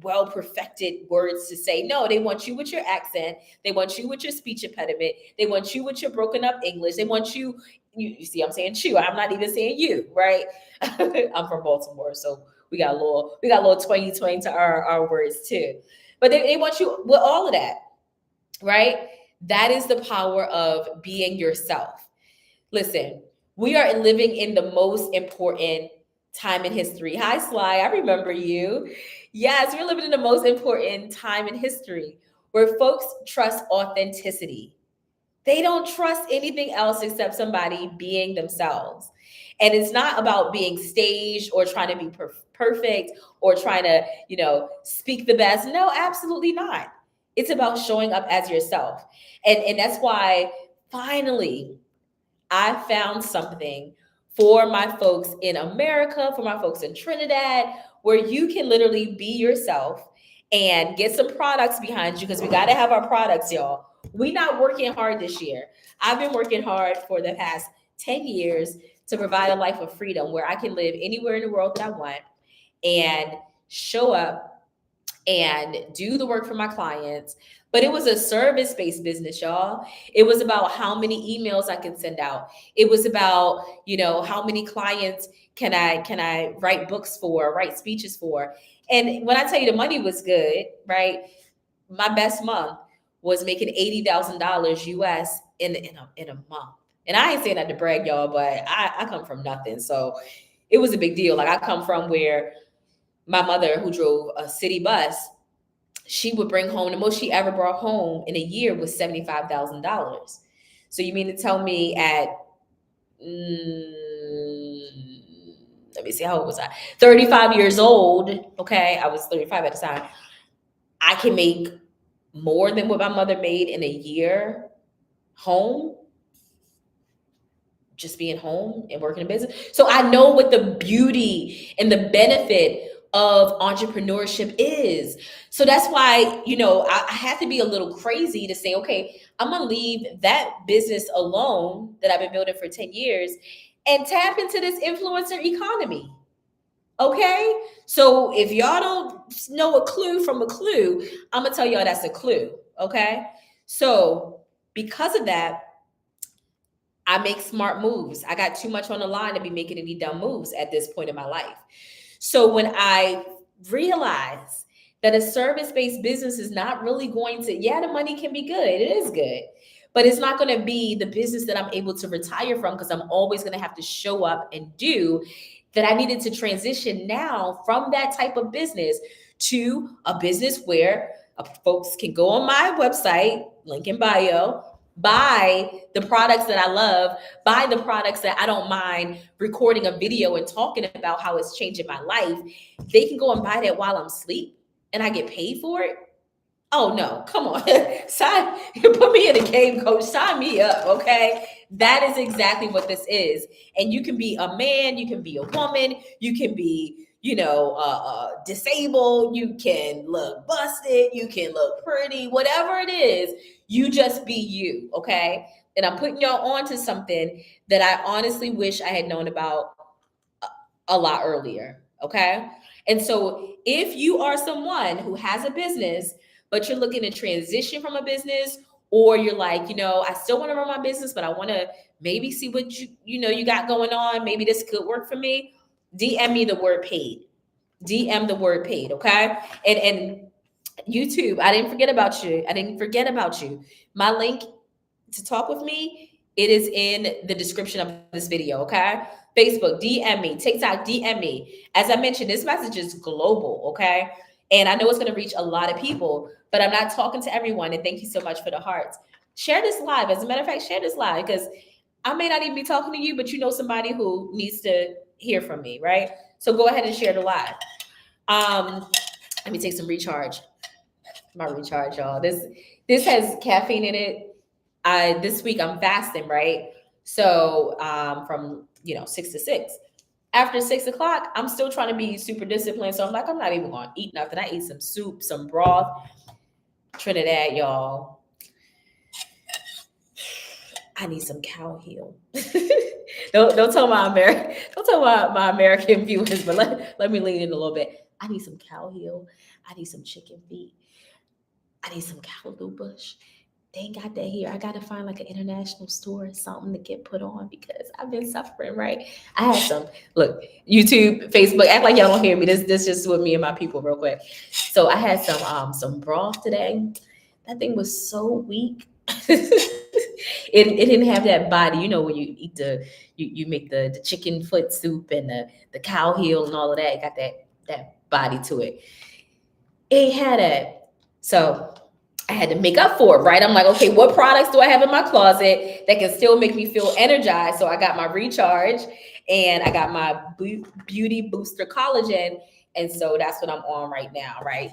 A: well perfected words to say. No, they want you with your accent. They want you with your speech impediment. They want you with your broken up English. They want you see, I'm saying you. I'm not even saying you, right? I'm from Baltimore, so we got a little 2020 to our words too. But they want you with all of that, right? That is the power of being yourself. Listen, we are living in the most important time in history. Hi, Sly. I remember you. Yes, we're living in the most important time in history where folks trust authenticity. They don't trust anything else except somebody being themselves. And it's not about being staged or trying to be perfect or trying to, speak the best. No, absolutely not. It's about showing up as yourself. And that's why finally I found something for my folks in America, for my folks in Trinidad, where you can literally be yourself and get some products behind you because we got to have our products, y'all. We not working hard this year. I've been working hard for the past 10 years to provide a life of freedom where I can live anywhere in the world that I want and show up and do the work for my clients. But it was a service-based business, y'all. It was about how many emails I can send out. It was about, how many clients can I write books for, write speeches for. And when I tell you the money was good, right? My best month was making $80,000 US in a month. And I ain't saying that to brag, y'all, but I come from nothing. So it was a big deal. Like I come from where my mother, who drove a city bus, she would bring home, the most she ever brought home in a year was $75,000. So you mean to tell me at, let me see, how old was I? 35 years old. Okay. I was 35 at the time. I can make more than what my mother made in a year home, just being home and working in business. So I know what the beauty and the benefit of entrepreneurship is. So that's why, I have to be a little crazy to say, okay, I'm going to leave that business alone that I've been building for 10 years and tap into this influencer economy. Okay. So if y'all don't know a clue from a clue, I'm going to tell y'all that's a clue. Okay. So because of that, I make smart moves. I got too much on the line to be making any dumb moves at this point in my life. So when I realized that a service-based business is not really going to, the money can be good. It is good. But it's not going to be the business that I'm able to retire from because I'm always going to have to show up and do. That I needed to transition now from that type of business to a business where folks can go on my website, link in bio, buy the products that I love, buy the products that I don't mind recording a video and talking about how it's changing my life. They can go and buy that while I'm asleep and I get paid for it. Oh no, come on. Put me in a game, coach. Sign me up, okay? That is exactly what this is. And you can be a man, you can be a woman, you can be, disabled, you can look busted, you can look pretty, whatever it is, you just be you, okay? And I'm putting y'all on to something that I honestly wish I had known about a lot earlier, okay? And so if you are someone who has a business, but you're looking to transition from a business, or you're like, I still want to run my business, but I want to maybe see what you got going on. Maybe this could work for me. DM me the word paid. DM the word paid, okay? And YouTube, I didn't forget about you. My link to talk with me, it is in the description of this video, okay? Facebook, DM me. TikTok, DM me. As I mentioned, this message is global, okay? And I know it's going to reach a lot of people, but I'm not talking to everyone. And thank you so much for the hearts. Share this live. As a matter of fact, share this live because I may not even be talking to you, but you know somebody who needs to hear from me, right? So go ahead and share the live. Let me take some recharge. My recharge, y'all. This has caffeine in it. This week I'm fasting, right? So from 6 to 6. After 6 o'clock, I'm still trying to be super disciplined. So I'm like, I'm not even gonna eat nothing. I eat some soup, some broth. Trinidad, y'all. I need some cow heel. don't tell my American viewers, but let me lean in a little bit. I need some cow heel. I need some chicken feet. I need some callaloo bush. They ain't got that here. I gotta find like an international store or something to get put on because I've been suffering, right? I had some, look, YouTube, Facebook, act like y'all don't hear me. This just with me and my people real quick. So I had some broth today. That thing was so weak. It didn't have that body. When you eat you make the chicken foot soup and the cow heel and all of that, it got that body to it. It had it. So I had to make up for it, right? I'm like, okay, what products do I have in my closet that can still make me feel energized? So I got my recharge and I got my beauty booster collagen. And so that's what I'm on right now, right?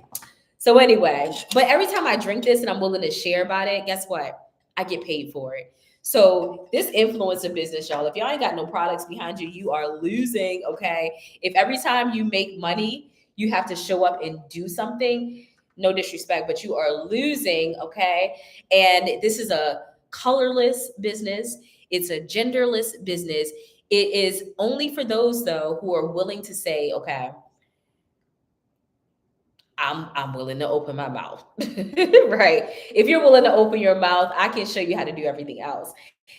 A: So anyway, but every time I drink this and I'm willing to share about it, guess what? I get paid for it. So this influencer business, y'all, if y'all ain't got no products behind you, you are losing, okay? If every time you make money, you have to show up and do something, no disrespect, but you are losing, okay? And this is a colorless business. It's a genderless business. It is only for those, though, who are willing to say, okay, I'm willing to open my mouth, right? If you're willing to open your mouth, I can show you how to do everything else.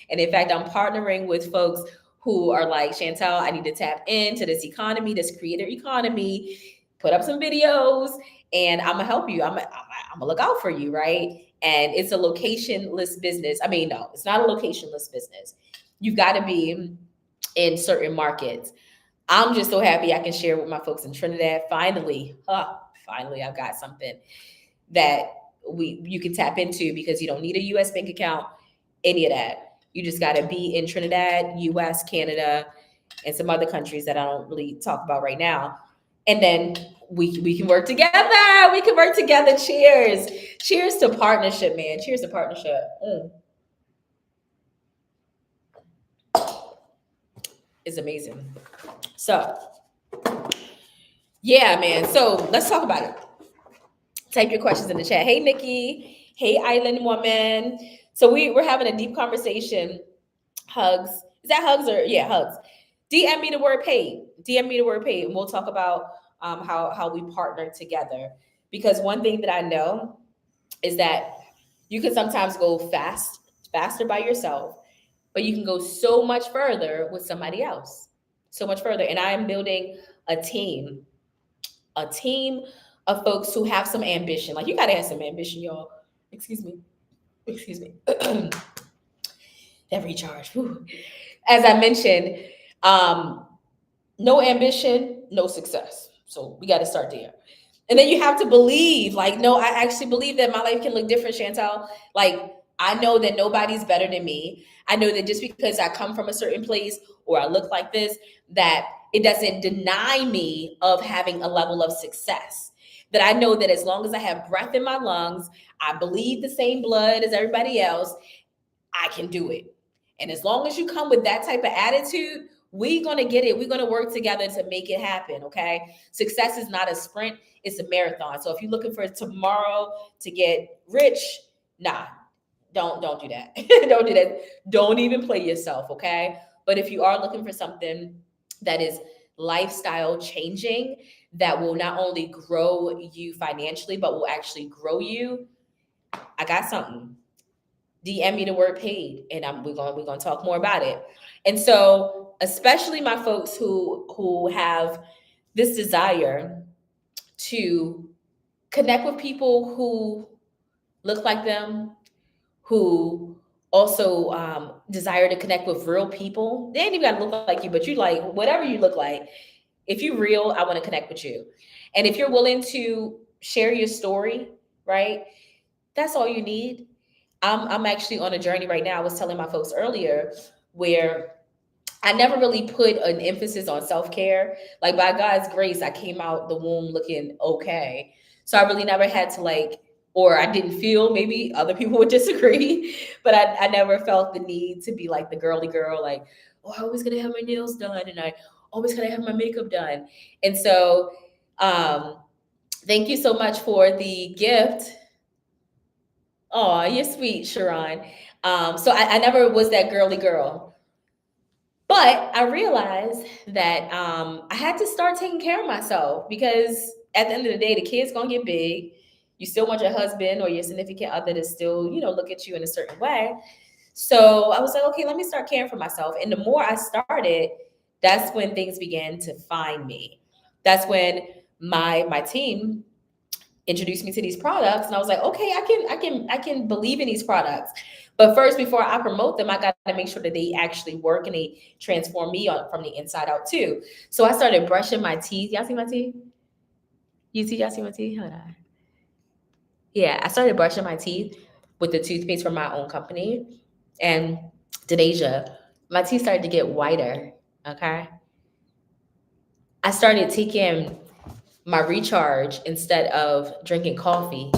A: And in fact, I'm partnering with folks who are like, Chantel, I need to tap into this economy, this creator economy, put up some videos, and I'm gonna help you. I'm gonna look out for you, right? And it's a locationless business. I mean, no, it's not a locationless business. you've got to be in certain markets. I'm just so happy I can share with my folks in Trinidad. Finally, finally, I've got something that you can tap into, because you don't need a US bank account, any of that. You just got to be in Trinidad, US, Canada, and some other countries that I don't really talk about right now. And then we can work together. We can work together. Cheers. Cheers to partnership, man. Cheers to partnership. It's amazing. So, yeah, man. So let's talk about it. Type your questions in the chat. Hey, Nikki. Hey, Island Woman. So we're having a deep conversation. Hugs. Is that hugs or yeah, hugs? DM me the word paid. DM me the word paid, and we'll talk about how we partner together. Because one thing that I know is that you can sometimes go faster by yourself, but you can go so much further with somebody else. So much further. And I am building a team of folks who have some ambition. Like, you gotta have some ambition, y'all. Excuse me. That recharge. Whew. As I mentioned, no ambition, no success. So we got to start there. And then you have to believe, like, no, I actually believe that my life can look different, Chantel. Like, I know that nobody's better than me. I know that just because I come from a certain place or I look like this, that it doesn't deny me of having a level of success. That I know that as long as I have breath in my lungs, I bleed the same blood as everybody else, I can do it. And as long as you come with that type of attitude, we're going to get it. We're going to work together to make it happen. Okay. Success is not a sprint. It's a marathon. So if you're looking for tomorrow to get rich, nah, don't do that. Don't do that. Don't even play yourself. Okay. But if you are looking for something that is lifestyle changing, that will not only grow you financially, but will actually grow you, I got something. DM me the word paid, and we're gonna talk more about it. And so, especially my folks who have this desire to connect with people who look like them, who also desire to connect with real people. They ain't even gotta look like you, but you, like, whatever you look like. If you're real, I want to connect with you. And if you're willing to share your story, right? That's all you need. I'm actually on a journey right now. I was telling my folks earlier where I never really put an emphasis on self-care. Like, by God's grace, I came out the womb looking okay. So I really never had to, like, or I didn't feel, maybe other people would disagree, but I never felt the need to be like the girly girl, like, oh, I always gotta have my nails done and I always gotta have my makeup done. And so thank you so much for the gift. Oh, you're sweet, Sharon. So I never was that girly girl. But I realized that I had to start taking care of myself, because at the end of the day, the kid's gonna get big. You still want your husband or your significant other to still, look at you in a certain way. So I was like, okay, let me start caring for myself. And the more I started, that's when things began to find me. That's when my team introduced me to these products, and I was like, okay, I can believe in these products. But first, before I promote them, I got to make sure that they actually work and they transform me from the inside out too. So I started brushing my teeth. Y'all see my teeth? Y'all see my teeth? Hold on. Yeah, I started brushing my teeth with the toothpaste from my own company. And Denasia, my teeth started to get whiter. Okay. I started taking my recharge instead of drinking coffee.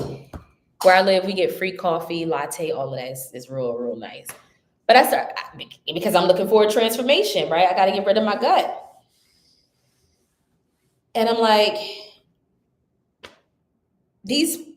A: Where I live, we get free coffee, latte, all of that is real, real nice. But because I'm looking for a transformation, right? I got to get rid of my gut. And I'm like,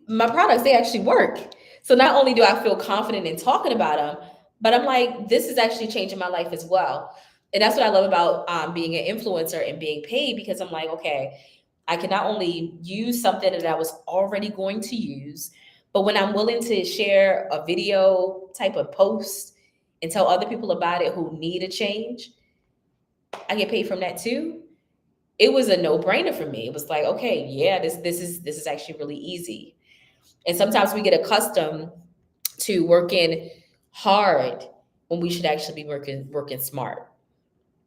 A: my products, they actually work. So not only do I feel confident in talking about them, but I'm like, this is actually changing my life as well. And that's what I love about being an influencer and being paid, because I'm like, okay, I can not only use something that I was already going to use, but when I'm willing to share a video type of post and tell other people about it who need a change, I get paid from that too. It was a no-brainer for me. It was like, okay, yeah, this is actually really easy. And sometimes we get accustomed to working hard when we should actually be working smart,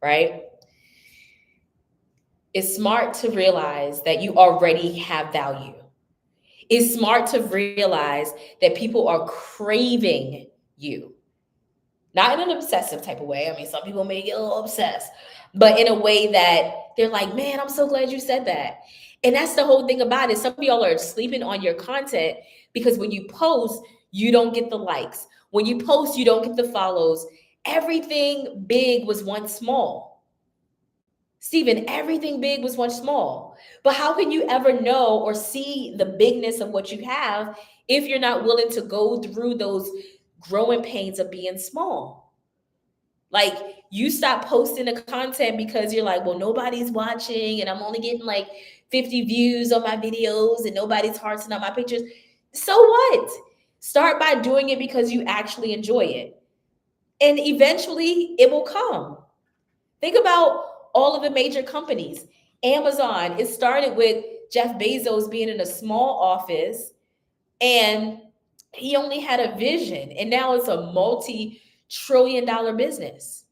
A: right? It's smart to realize that you already have value. It's smart to realize that people are craving you. Not in an obsessive type of way. I mean, some people may get a little obsessed, but in a way that they're like, man, I'm so glad you said that. And that's the whole thing about it. Some of y'all are sleeping on your content because when you post, you don't get the likes. When you post, you don't get the follows. Everything big was once small. Stephen, everything big was once small. But how can you ever know or see the bigness of what you have if you're not willing to go through those growing pains of being small? Like, you stop posting the content because you're like, well, nobody's watching and I'm only getting like 50 views on my videos and nobody's hearting on my pictures. So what? Start by doing it because you actually enjoy it. And eventually it will come. Think about all of the major companies. Amazon, it started with Jeff Bezos being in a small office and he only had a vision, and now it's a multi-trillion-dollar business.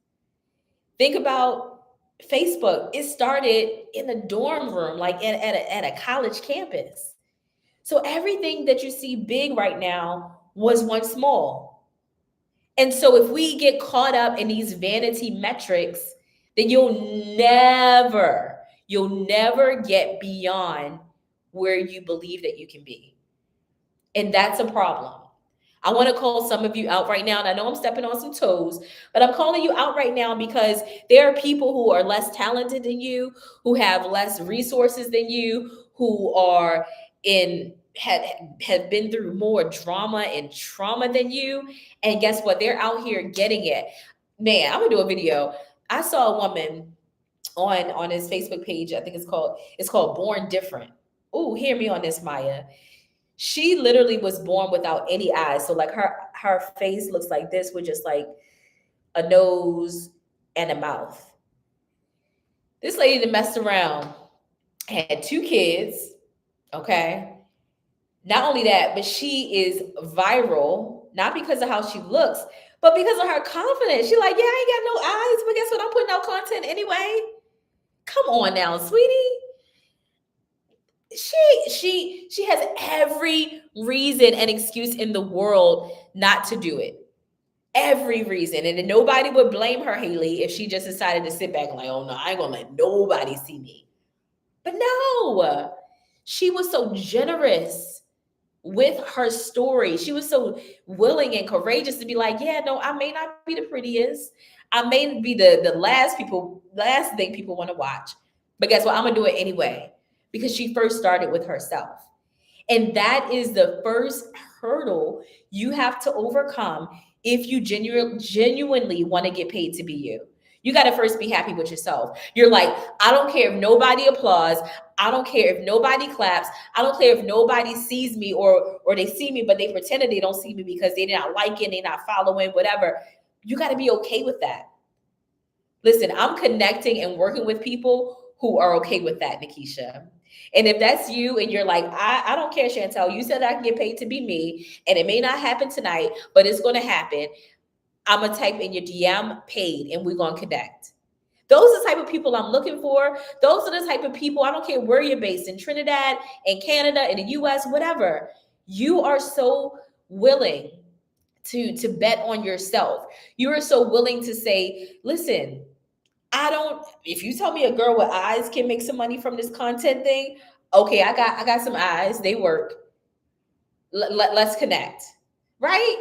A: Think about Facebook. It started in a dorm room, like at a college campus. So everything that you see big right now was once small. And so if we get caught up in these vanity metrics, then you'll never get beyond where you believe that you can be. And that's a problem. I want to call some of you out right now. And I know I'm stepping on some toes, but I'm calling you out right now because there are people who are less talented than you, who have less resources than you, who are in have been through more drama and trauma than you. And guess what? They're out here getting it. Man, I'm gonna do a video. I saw a woman on his Facebook page. I think it's called Born Different. Oh, hear me on this, Maya. She literally was born without any eyes. So like her face looks like this with just like a nose and a mouth. This lady that messed around had 2 kids. Okay. Not only that, but she is viral, not because of how she looks, but because of her confidence. She like, yeah, I ain't got no eyes, but guess what? I'm putting out content anyway. Come on now, sweetie. She has every reason and excuse in the world not to do it. Every reason. And then nobody would blame her, Haley, if she just decided to sit back and like, oh no, I ain't gonna let nobody see me. But no, she was so generous with her story. She was so willing and courageous to be like, yeah, no, I may not be the prettiest. I may be the last thing people want to watch. But guess what? I'm gonna do it anyway. Because she first started with herself. And that is the first hurdle you have to overcome if you genuinely want to get paid to be you. You got to first be happy with yourself. You're like, I don't care if nobody applauds. I don't care if nobody claps. I don't care if nobody sees me or they see me, but they pretended they don't see me because they're not liking, they're not following, whatever. You got to be okay with that. Listen, I'm connecting and working with people who are okay with that, Nikisha. And if that's you and you're like, I don't care, Chantel, you said I can get paid to be me, and it may not happen tonight, but it's going to happen. I'm going to type in your DM paid and we're going to connect. Those are the type of people I'm looking for. Those are the type of people, I don't care where you're based, in Trinidad, in Canada, in the US, whatever. You are so willing to bet on yourself. You are so willing to say, listen, if you tell me a girl with eyes can make some money from this content thing, okay, I got some eyes, they work. Let's connect. Right?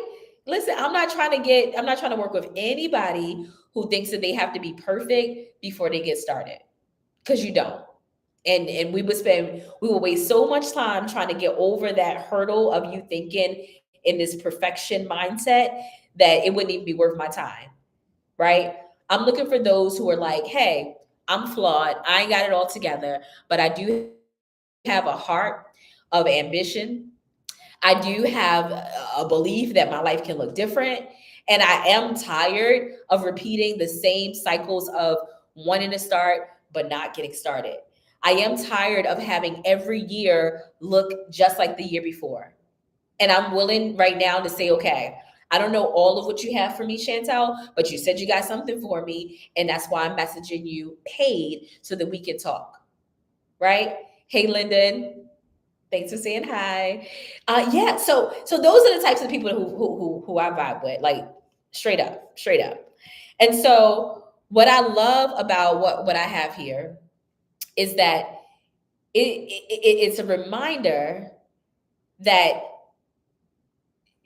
A: Listen, I'm not trying to work with anybody who thinks that they have to be perfect before they get started. Because you don't. And we will waste so much time trying to get over that hurdle of you thinking in this perfection mindset that it wouldn't even be worth my time. Right? I'm looking for those who are like, hey, I'm flawed. I ain't got it all together, but I do have a heart of ambition. I do have a belief that my life can look different. And I am tired of repeating the same cycles of wanting to start, but not getting started. I am tired of having every year look just like the year before. And I'm willing right now to say, okay, I don't know all of what you have for me, Chantel, but you said you got something for me, and that's why I'm messaging you paid so that we can talk, right? Hey, Lyndon, thanks for saying hi. Yeah, so those are the types of people who I vibe with, like straight up, straight up. And so what I love about what I have here is that it's a reminder that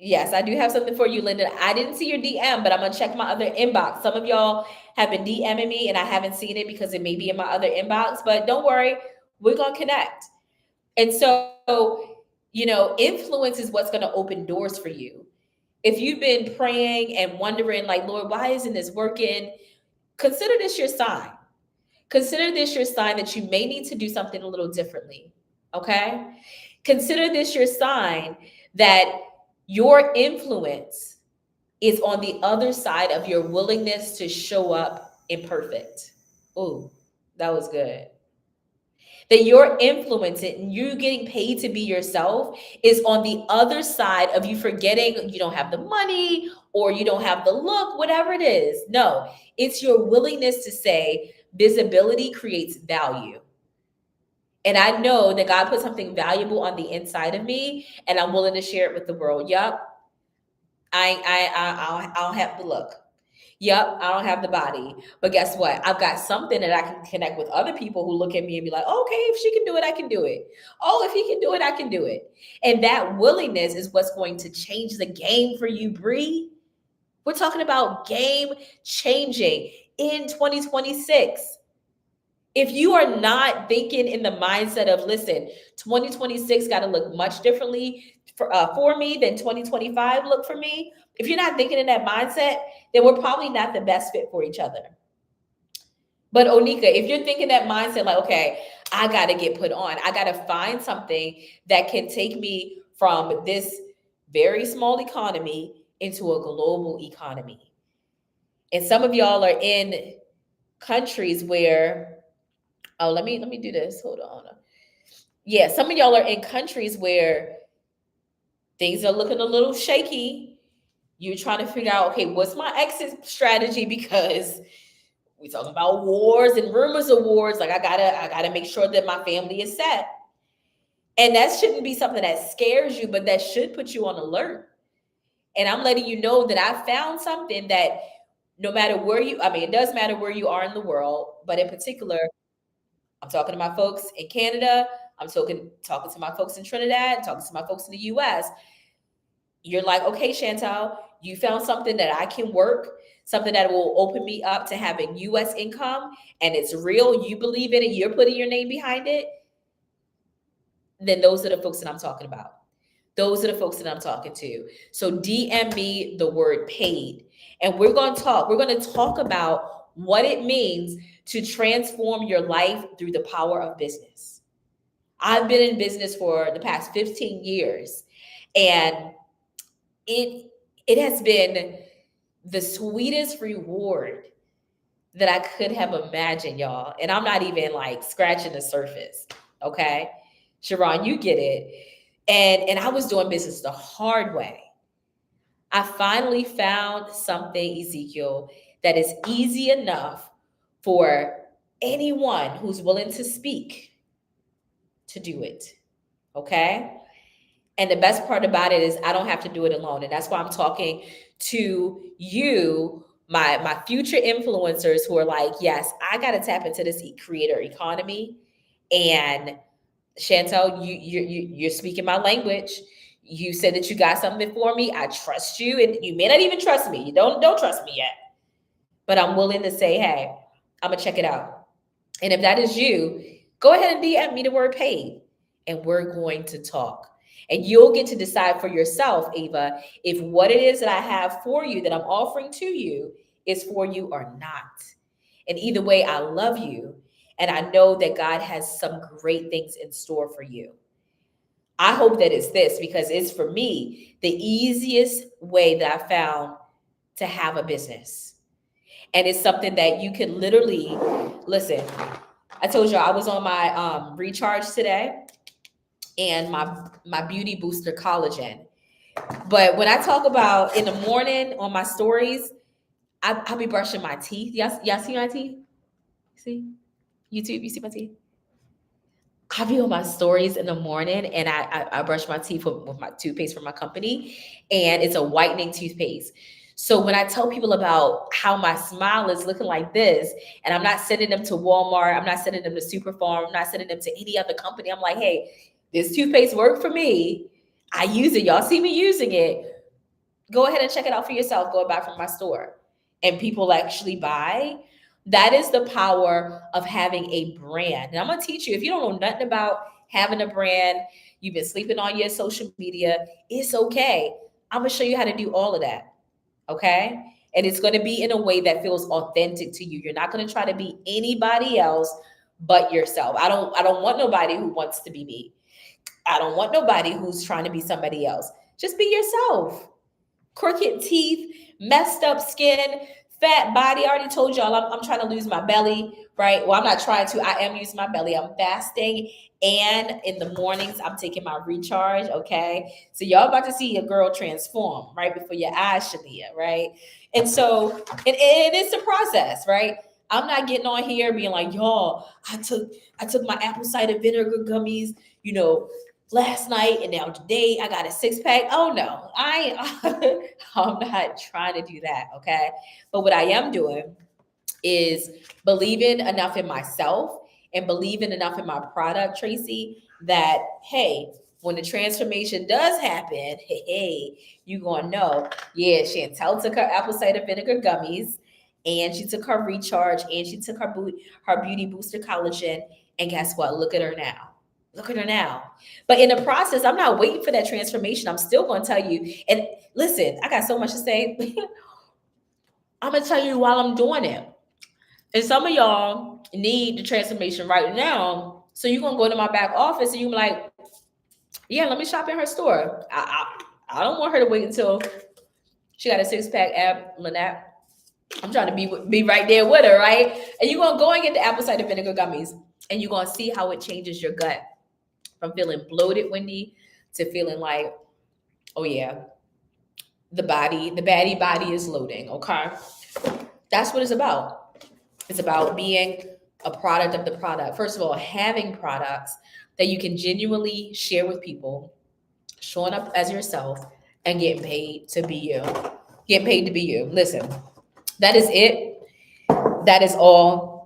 A: yes, I do have something for you, Linda. I didn't see your DM, but I'm gonna check my other inbox. Some of y'all have been DMing me and I haven't seen it because it may be in my other inbox, but don't worry, we're gonna connect. And so, influence is what's gonna open doors for you. If you've been praying and wondering, like, Lord, why isn't this working? Consider this your sign. Consider this your sign that you may need to do something a little differently. Okay? Consider this your sign that your influence is on the other side of your willingness to show up imperfect. Oh, that was good. That your influence and you getting paid to be yourself is on the other side of you forgetting you don't have the money or you don't have the look, whatever it is. No, it's your willingness to say visibility creates value. And I know that God put something valuable on the inside of me, and I'm willing to share it with the world. Yup, I don't have the look. Yup, I don't have the body. But guess what? I've got something that I can connect with other people who look at me and be like, okay, if she can do it, I can do it. Oh, if he can do it, I can do it. And that willingness is what's going to change the game for you, Bree. We're talking about game changing in 2026. If you are not thinking in the mindset of, listen, 2026 got to look much differently for me than 2025 looked for me. If you're not thinking in that mindset, then we're probably not the best fit for each other. But Onika, if you're thinking that mindset, like, okay, I got to get put on, I got to find something that can take me from this very small economy into a global economy. And some of y'all are in countries where, oh, let me do this. Hold on. Yeah, some of y'all are in countries where things are looking a little shaky. You're trying to figure out, okay, what's my exit strategy? Because we talking about wars and rumors of wars. Like I gotta make sure that my family is set. And that shouldn't be something that scares you, but that should put you on alert. And I'm letting you know that I found something that no matter where it does matter where you are in the world, but in particular, I'm talking to my folks in Canada. I'm talking to my folks in Trinidad, talking to my folks in the US. You're like, okay, Chantal, you found something that I can work, something that will open me up to having US income, and it's real. You believe in it, you're putting your name behind it. Then those are the folks that I'm talking about. Those are the folks that I'm talking to. So DM me the word paid. And we're going to talk. We're going to talk about what it means to transform your life through the power of business. I've been in business for the past 15 years, and it has been the sweetest reward that I could have imagined, y'all. And I'm not even like scratching the surface. Okay. Sharon, you get it. And I was doing business the hard way. I finally found something, Ezekiel, that is easy enough for anyone who's willing to speak to do it. Okay. And the best part about it is I don't have to do it alone. And that's why I'm talking to you, my future influencers who are like, yes, I got to tap into this creator economy. And Chantel, you're speaking my language. You said that you got something for me. I trust you, and you may not even trust me. You don't trust me yet, but I'm willing to say, hey, I'm gonna check it out. And if that is you, go ahead and DM me the word paid, and we're going to talk. And you'll get to decide for yourself, Ava, if what it is that I have for you that I'm offering to you is for you or not. And either way, I love you. And I know that God has some great things in store for you. I hope that it's this, because it's, for me, the easiest way that I found to have a business. And it's something that you can literally, listen, I told you I was on my recharge today, and my beauty booster collagen. But when I talk about in the morning on my stories, I'll be brushing my teeth. Y'all see my teeth? See? YouTube, you see my teeth? I'll be on my stories in the morning and I brush my teeth with my toothpaste from my company, and it's a whitening toothpaste. So when I tell people about how my smile is looking like this, and I'm not sending them to Walmart, I'm not sending them to Superfarm, I'm not sending them to any other company. I'm like, hey, this toothpaste worked for me. I use it. Y'all see me using it. Go ahead and check it out for yourself. Go back from my store. And people actually buy. That is the power of having a brand. And I'm going to teach you, if you don't know nothing about having a brand, you've been sleeping on your social media, it's okay. I'm going to show you how to do all of that. Okay. And it's going to be in a way that feels authentic to you. You're not going to try to be anybody else but yourself. I don't want nobody who wants to be me. I don't want nobody who's trying to be somebody else. Just be yourself. Crooked teeth, messed up skin, fat body. I already told y'all I'm trying to lose my belly, right? Well, I'm not trying to. I am using my belly. I'm fasting. And in the mornings, I'm taking my recharge, okay? So y'all about to see a girl transform right before your eyes, Shalia, right? And so it is a process, right? I'm not getting on here being like, y'all, I took my apple cider vinegar gummies, last night and now today I got a six pack. Oh no, I'm not trying to do that. Okay. But what I am doing is believing enough in myself and believing enough in my product, Tracy, that, hey, when the transformation does happen, hey, you gonna know, yeah, Chantel took her apple cider vinegar gummies and she took her recharge and she took her beauty booster collagen. And guess what? Look at her now. Look at her now. But in the process, I'm not waiting for that transformation. I'm still going to tell you. And listen, I got so much to say. I'm going to tell you while I'm doing it. And some of y'all need the transformation right now. So you're going to go to my back office and you're like, yeah, let me shop in her store. I don't want her to wait until she got a six-pack ab, Lynette. I'm trying to be right there with her, right? And you're going to go and get the apple cider vinegar gummies. And you're going to see how it changes your gut. From feeling bloated, Wendy, to feeling like, oh yeah, the baddie body is loading. Okay. That's what it's about. It's about being a product of the product. First of all, having products that you can genuinely share with people, showing up as yourself and getting paid to be you. Get paid to be you. Listen, that is it. That is all.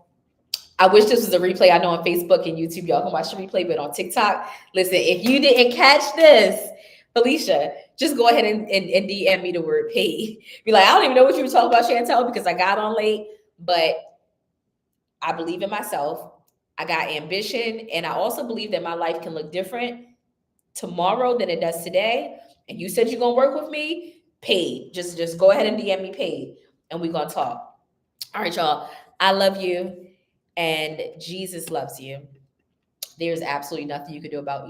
A: I wish this was a replay. I know on Facebook and YouTube, y'all can watch the replay, but on TikTok, listen, if you didn't catch this, Felicia, just go ahead and DM me the word paid. Be like, I don't even know what you were talking about, Chantel, because I got on late, but I believe in myself. I got ambition, and I also believe that my life can look different tomorrow than it does today. And you said you're going to work with me, paid. Just go ahead and DM me paid, and we're going to talk. All right, y'all. I love you. And Jesus loves you. There's absolutely nothing you can do about